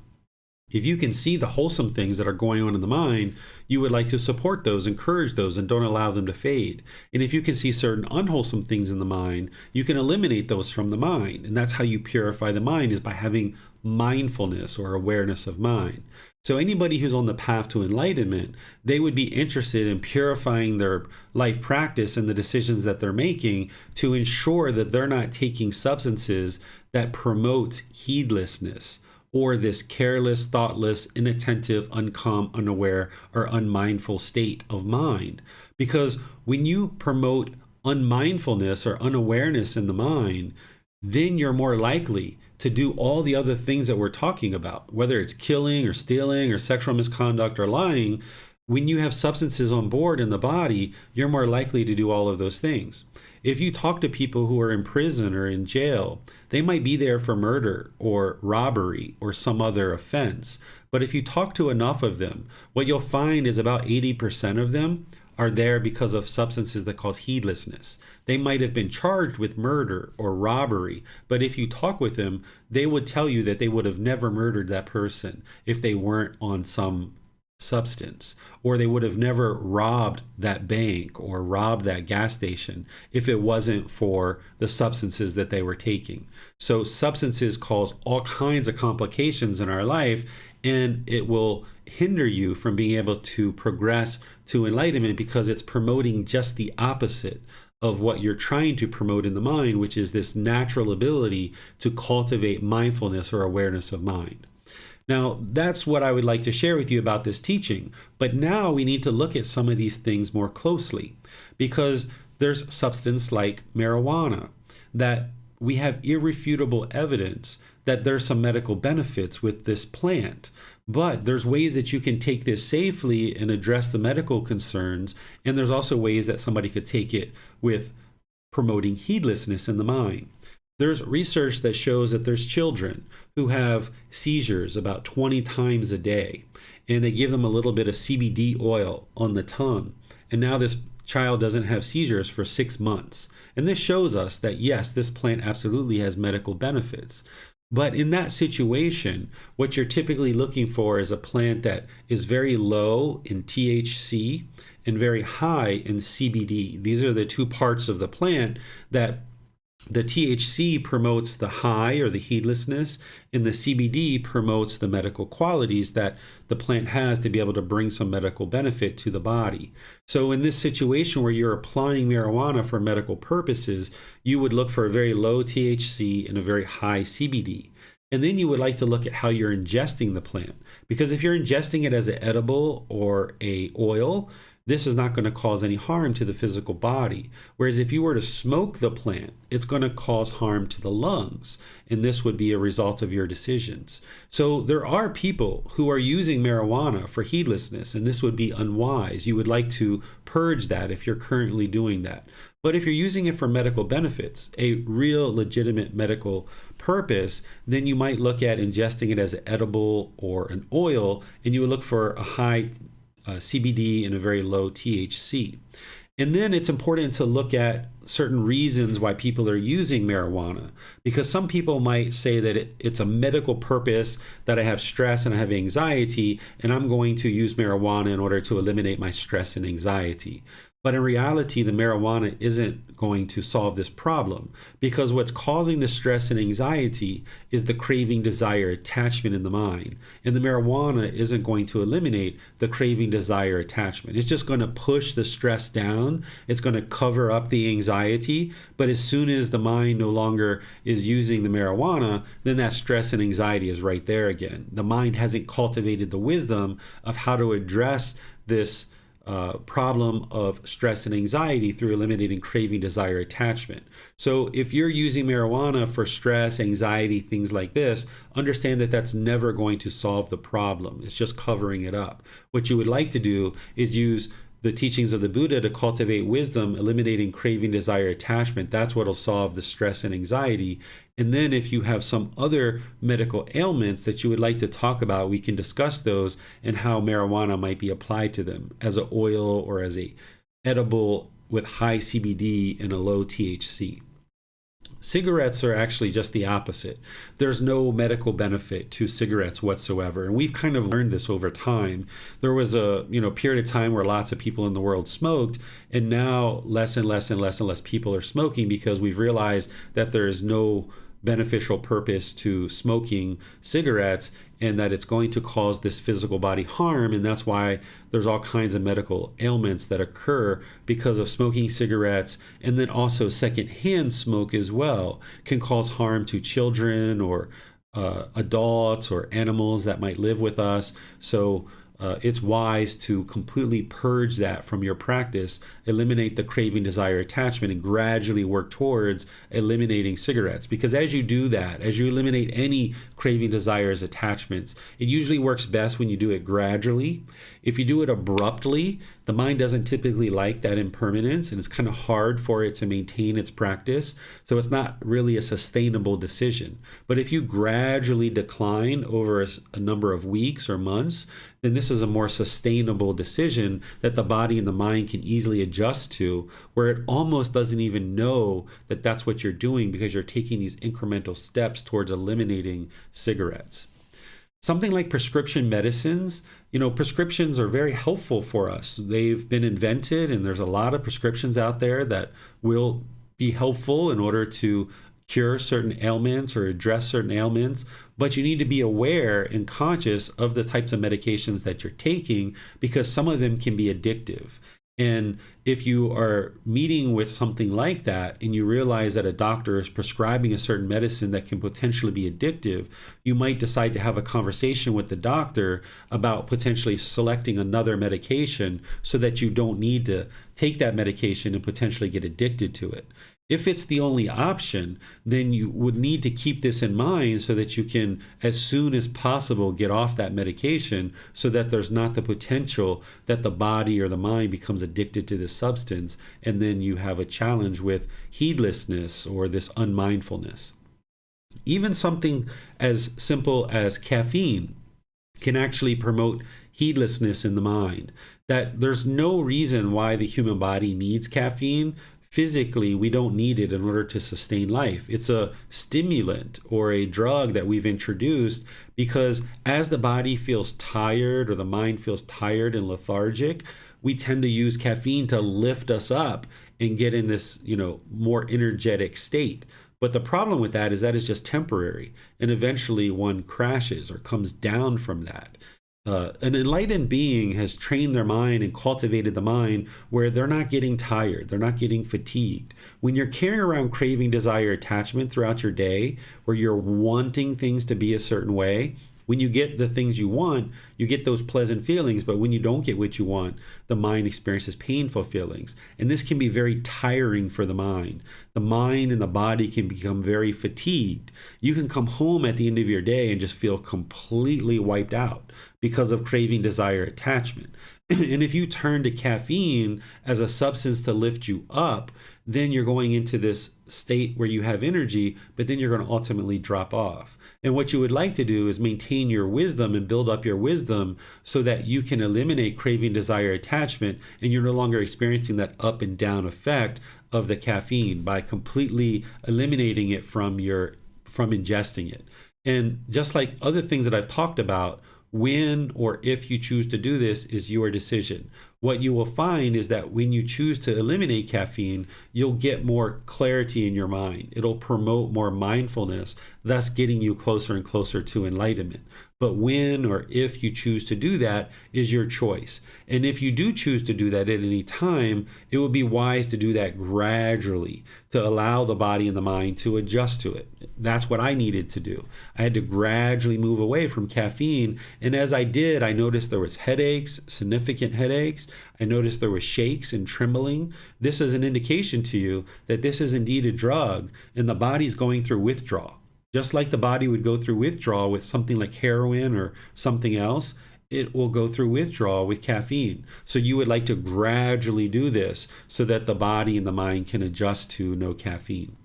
If you can see the wholesome things that are going on in the mind, you would like to support those, encourage those, and don't allow them to fade. And if you can see certain unwholesome things in the mind, you can eliminate those from the mind. And that's how you purify the mind, is by having mindfulness or awareness of mind. So anybody who's on the path to enlightenment, they would be interested in purifying their life practice and the decisions that they're making to ensure that they're not taking substances that promotes heedlessness, or this careless, thoughtless, inattentive, uncalm, unaware, or unmindful state of mind. Because when you promote unmindfulness or unawareness in the mind, then you're more likely to do all the other things that we're talking about, whether it's killing or stealing or sexual misconduct or lying. When you have substances on board in the body, you're more likely to do all of those things. If you talk to people who are in prison or in jail, they might be there for murder or robbery or some other offense. But if you talk to enough of them, what you'll find is about 80% of them are there because of substances that cause heedlessness. They might have been charged with murder or robbery, but if you talk with them, they would tell you that they would have never murdered that person if they weren't on some substance, or they would have never robbed that bank or robbed that gas station if it wasn't for the substances that they were taking. So substances cause all kinds of complications in our life, and it will hinder you from being able to progress to enlightenment because it's promoting just the opposite of what you're trying to promote in the mind, which is this natural ability to cultivate mindfulness or awareness of mind. Now, that's what I would like to share with you about this teaching. But now we need to look at some of these things more closely, because there's substance like marijuana that we have irrefutable evidence that there's some medical benefits with this plant. But there's ways that you can take this safely and address the medical concerns. And there's also ways that somebody could take it with promoting heedlessness in the mind. There's research that shows that there's children who have seizures about 20 times a day, and they give them a little bit of CBD oil on the tongue. And now this child doesn't have seizures for 6 months. And this shows us that, yes, this plant absolutely has medical benefits. But in that situation, what you're typically looking for is a plant that is very low in THC and very high in CBD. These are the two parts of the plant that the THC promotes the high or the heedlessness, and the CBD promotes the medical qualities that the plant has to be able to bring some medical benefit to the body. So in this situation where you're applying marijuana for medical purposes, you would look for a very low THC and a very high CBD. And then you would like to look at how you're ingesting the plant. Because if you're ingesting it as an edible or a oil, this is not going to cause any harm to the physical body. Whereas if you were to smoke the plant, it's going to cause harm to the lungs. And this would be a result of your decisions. So there are people who are using marijuana for heedlessness, and this would be unwise. You would like to purge that if you're currently doing that. But if you're using it for medical benefits, a real legitimate medical purpose, then you might look at ingesting it as an edible or an oil, and you would look for a high CBD and a very low THC. And then it's important to look at certain reasons why people are using marijuana, because some people might say that it's a medical purpose, that I have stress and I have anxiety, and I'm going to use marijuana in order to eliminate my stress and anxiety. But in reality, the marijuana isn't going to solve this problem, because what's causing the stress and anxiety is the craving, desire, attachment in the mind. And the marijuana isn't going to eliminate the craving, desire, attachment. It's just going to push the stress down. It's going to cover up the anxiety. But as soon as the mind no longer is using the marijuana, then that stress and anxiety is right there again. The mind hasn't cultivated the wisdom of how to address this problem of stress and anxiety through eliminating craving, desire, attachment. So if you're using marijuana for stress, anxiety, things like this, understand that that's never going to solve the problem. It's just covering it up. What you would like to do is use the teachings of the Buddha to cultivate wisdom, eliminating craving, desire, attachment. That's what will solve the stress and anxiety. And then if you have some other medical ailments that you would like to talk about, we can discuss those and how marijuana might be applied to them as an oil or as a edible with high CBD and a low THC. Cigarettes are actually just the opposite. There's no medical benefit to cigarettes whatsoever. And we've kind of learned this over time. There was a period of time where lots of people in the world smoked, and now less and less and less and less people are smoking because we've realized that there is no beneficial purpose to smoking cigarettes, and that it's going to cause this physical body harm. And that's why there's all kinds of medical ailments that occur because of smoking cigarettes. And then also secondhand smoke as well can cause harm to children or adults or animals that might live with us. So it's wise to completely purge that from your practice, eliminate the craving, desire, attachment, and gradually work towards eliminating cigarettes. Because as you do that, as you eliminate any craving, desires, attachments, it usually works best when you do it gradually. If you do it abruptly, the mind doesn't typically like that impermanence, and it's kind of hard for it to maintain its practice. So it's not really a sustainable decision. But if you gradually decline over a number of weeks or months, then this is a more sustainable decision that the body and the mind can easily adjust to, where it almost doesn't even know that that's what you're doing because you're taking these incremental steps towards eliminating cigarettes. Something like prescription medicines, prescriptions are very helpful for us. They've been invented, and there's a lot of prescriptions out there that will be helpful in order to cure certain ailments or address certain ailments, but you need to be aware and conscious of the types of medications that you're taking, because some of them can be addictive. And if you are meeting with something like that and you realize that a doctor is prescribing a certain medicine that can potentially be addictive, you might decide to have a conversation with the doctor about potentially selecting another medication so that you don't need to take that medication and potentially get addicted to it. If it's the only option, then you would need to keep this in mind so that you can, as soon as possible, get off that medication so that there's not the potential that the body or the mind becomes addicted to this substance, and then you have a challenge with heedlessness or this unmindfulness. Even something as simple as caffeine can actually promote heedlessness in the mind. That there's no reason why the human body needs caffeine. Physically, we don't need it in order to sustain life. It's a stimulant or a drug that we've introduced because as the body feels tired or the mind feels tired and lethargic, we tend to use caffeine to lift us up and get in this, more energetic state. But the problem with that is just temporary, and eventually one crashes or comes down from that. An enlightened being has trained their mind and cultivated the mind where they're not getting tired, they're not getting fatigued. When you're carrying around craving, desire, attachment throughout your day, where you're wanting things to be a certain way, when you get the things you want, you get those pleasant feelings, but when you don't get what you want, the mind experiences painful feelings. And this can be very tiring for the mind. The mind and the body can become very fatigued. You can come home at the end of your day and just feel completely wiped out because of craving, desire, attachment. And if you turn to caffeine as a substance to lift you up, then you're going into this state where you have energy, but then you're going to ultimately drop off. And what you would like to do is maintain your wisdom and build up your wisdom so that you can eliminate craving, desire, attachment, and you're no longer experiencing that up and down effect of the caffeine by completely eliminating it from ingesting it. And just like other things that I've talked about, when or if you choose to do this is your decision. What you will find is that when you choose to eliminate caffeine, you'll get more clarity in your mind. It'll promote more mindfulness, thus getting you closer and closer to enlightenment. But when or if you choose to do that is your choice. And if you do choose to do that at any time, it would be wise to do that gradually to allow the body and the mind to adjust to it. That's what I needed to do. I had to gradually move away from caffeine. And as I did, I noticed there was headaches, significant headaches. I noticed there was shakes and trembling. This is an indication to you that this is indeed a drug and the body's going through withdrawal. Just like the body would go through withdrawal with something like heroin or something else, it will go through withdrawal with caffeine. So you would like to gradually do this so that the body and the mind can adjust to no caffeine.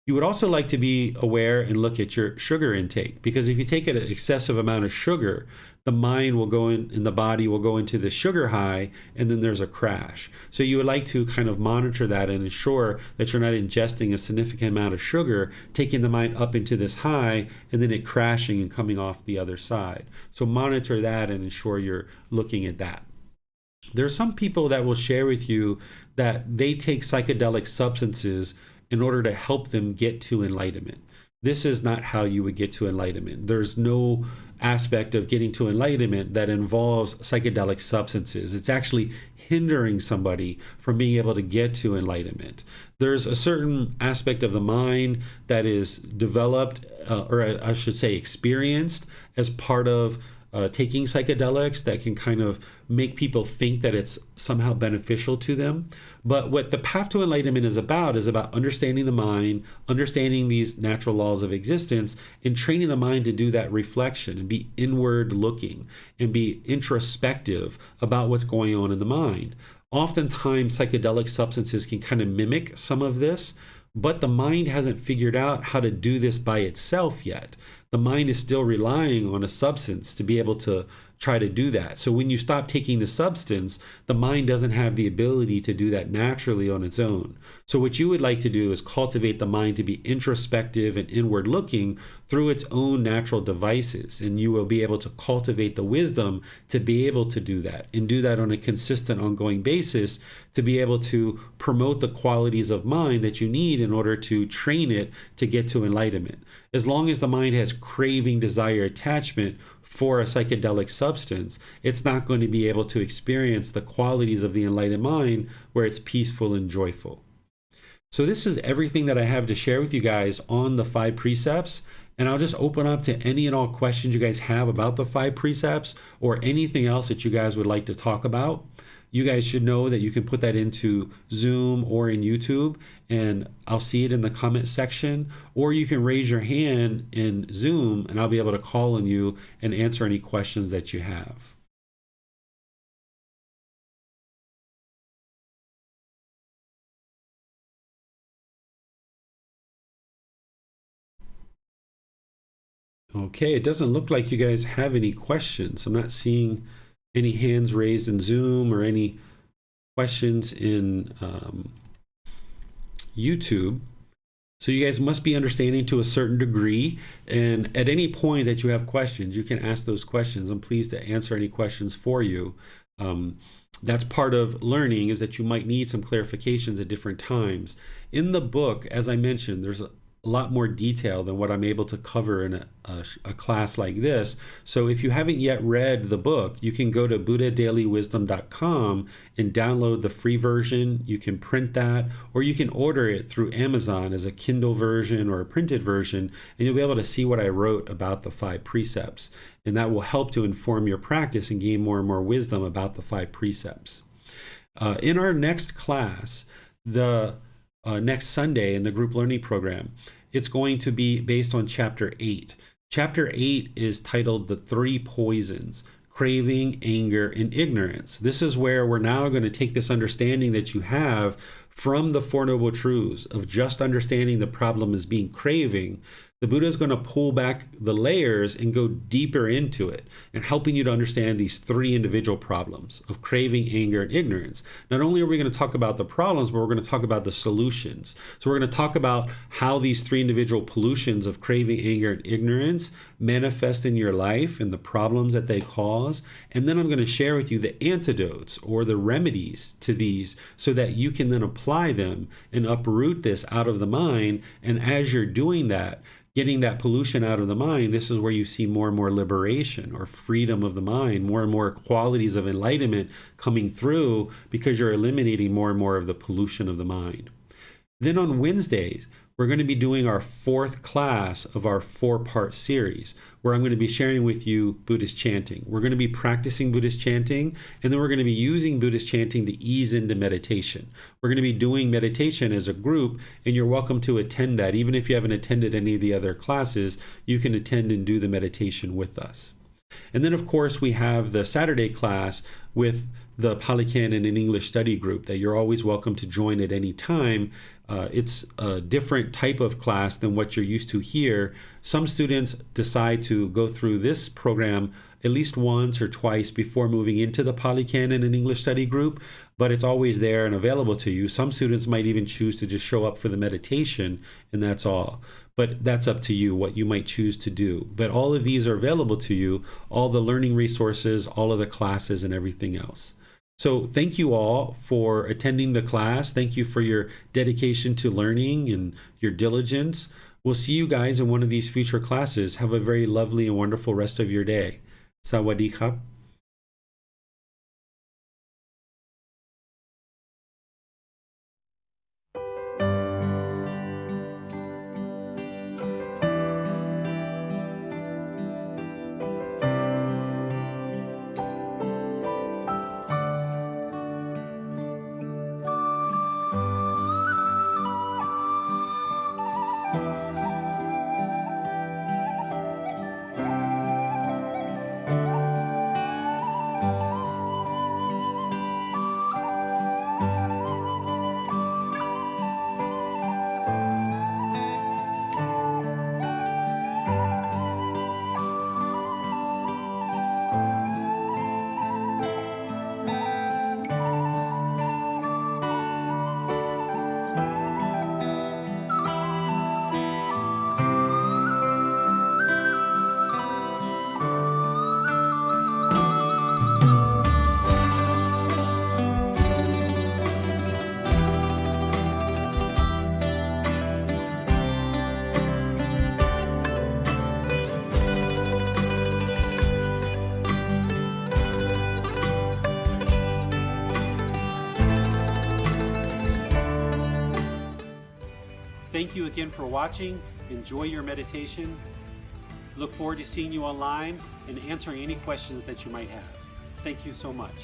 You would also like to be aware and look at your sugar intake, because if you take an excessive amount of sugar, the mind will go in and the body will go into the sugar high, and then there's a crash. So you would like to kind of monitor that and ensure that you're not ingesting a significant amount of sugar, taking the mind up into this high, and then it crashing and coming off the other side. So monitor that and ensure you're looking at that. There are some people that will share with you that they take psychedelic substances in order to help them get to enlightenment. This is not how you would get to enlightenment. There's no aspect of getting to enlightenment that involves psychedelic substances. It's actually hindering somebody from being able to get to enlightenment. There's a certain aspect of the mind that is developed, or I should say experienced, as part of taking psychedelics that can kind of make people think that it's somehow beneficial to them. But what the path to enlightenment is about understanding the mind, understanding these natural laws of existence, and training the mind to do that reflection and be inward looking and be introspective about what's going on in the mind. Oftentimes, psychedelic substances can kind of mimic some of this, but the mind hasn't figured out how to do this by itself yet. The mind is still relying on a substance to be able to try to do that. So when you stop taking the substance, the mind doesn't have the ability to do that naturally on its own. So what you would like to do is cultivate the mind to be introspective and inward looking through its own natural devices. And you will be able to cultivate the wisdom to be able to do that and do that on a consistent, ongoing basis to be able to promote the qualities of mind that you need in order to train it to get to enlightenment. As long as the mind has craving, desire, attachment, for a psychedelic substance, it's not going to be able to experience the qualities of the enlightened mind where it's peaceful and joyful. So this is everything that I have to share with you guys on the 5 precepts. And I'll just open up to any and all questions you guys have about the 5 precepts or anything else that you guys would like to talk about. You guys should know that you can put that into Zoom or in YouTube, and I'll see it in the comment section. Or you can raise your hand in Zoom, and I'll be able to call on you and answer any questions that you have. Okay, it doesn't look like you guys have any questions. I'm not seeing any hands raised in Zoom or any questions in YouTube. So you guys must be understanding to a certain degree. And at any point that you have questions, you can ask those questions. I'm pleased to answer any questions for you. That's part of learning, is that you might need some clarifications at different times. In the book, as I mentioned, there's a lot more detail than what I'm able to cover in a class like this. So if you haven't yet read the book, you can go to buddhadailywisdom.com and download the free version. You can print that, or you can order it through Amazon as a Kindle version or a printed version, and you'll be able to see what I wrote about the 5 precepts. And that will help to inform your practice and gain more and more wisdom about the 5 precepts. In our next class, the next Sunday in the group learning program, it's going to be based on chapter 8. Chapter 8 is titled The 3 Poisons: Craving, Anger, and Ignorance. This is where we're now going to take this understanding that you have from the Four Noble Truths of just understanding the problem as being craving. The Buddha is going to pull back the layers and go deeper into it, and helping you to understand these 3 individual problems of craving, anger, and ignorance. Not only are we going to talk about the problems, but we're going to talk about the solutions. So we're going to talk about how these 3 individual pollutions of craving, anger, and ignorance manifest in your life and the problems that they cause. And then I'm going to share with you the antidotes or the remedies to these, so that you can then apply them and uproot this out of the mind. And as you're doing that, getting that pollution out of the mind, this is where you see more and more liberation or freedom of the mind, more and more qualities of enlightenment coming through, because you're eliminating more and more of the pollution of the mind. Then on Wednesdays, we're going to be doing our 4th class of our 4-part series, where I'm going to be sharing with you Buddhist chanting. We're going to be practicing Buddhist chanting, and then we're going to be using Buddhist chanting to ease into meditation. We're going to be doing meditation as a group, and you're welcome to attend that. Even if you haven't attended any of the other classes, you can attend and do the meditation with us. And then, of course, we have the Saturday class with the Pali Canon and English study group that you're always welcome to join at any time. It's a different type of class than what you're used to here. Some students decide to go through this program at least once or twice before moving into the Pali Canon and English study group, but it's always there and available to you. Some students might even choose to just show up for the meditation, and that's all. But that's up to you, what you might choose to do. But all of these are available to you, all the learning resources, all of the classes, and everything else. So thank you all for attending the class. Thank you for your dedication to learning and your diligence. We'll see you guys in one of these future classes. Have a very lovely and wonderful rest of your day. Sawadee krap. Thank you again for watching. Enjoy your meditation. Look forward to seeing you online and answering any questions that you might have. Thank you so much.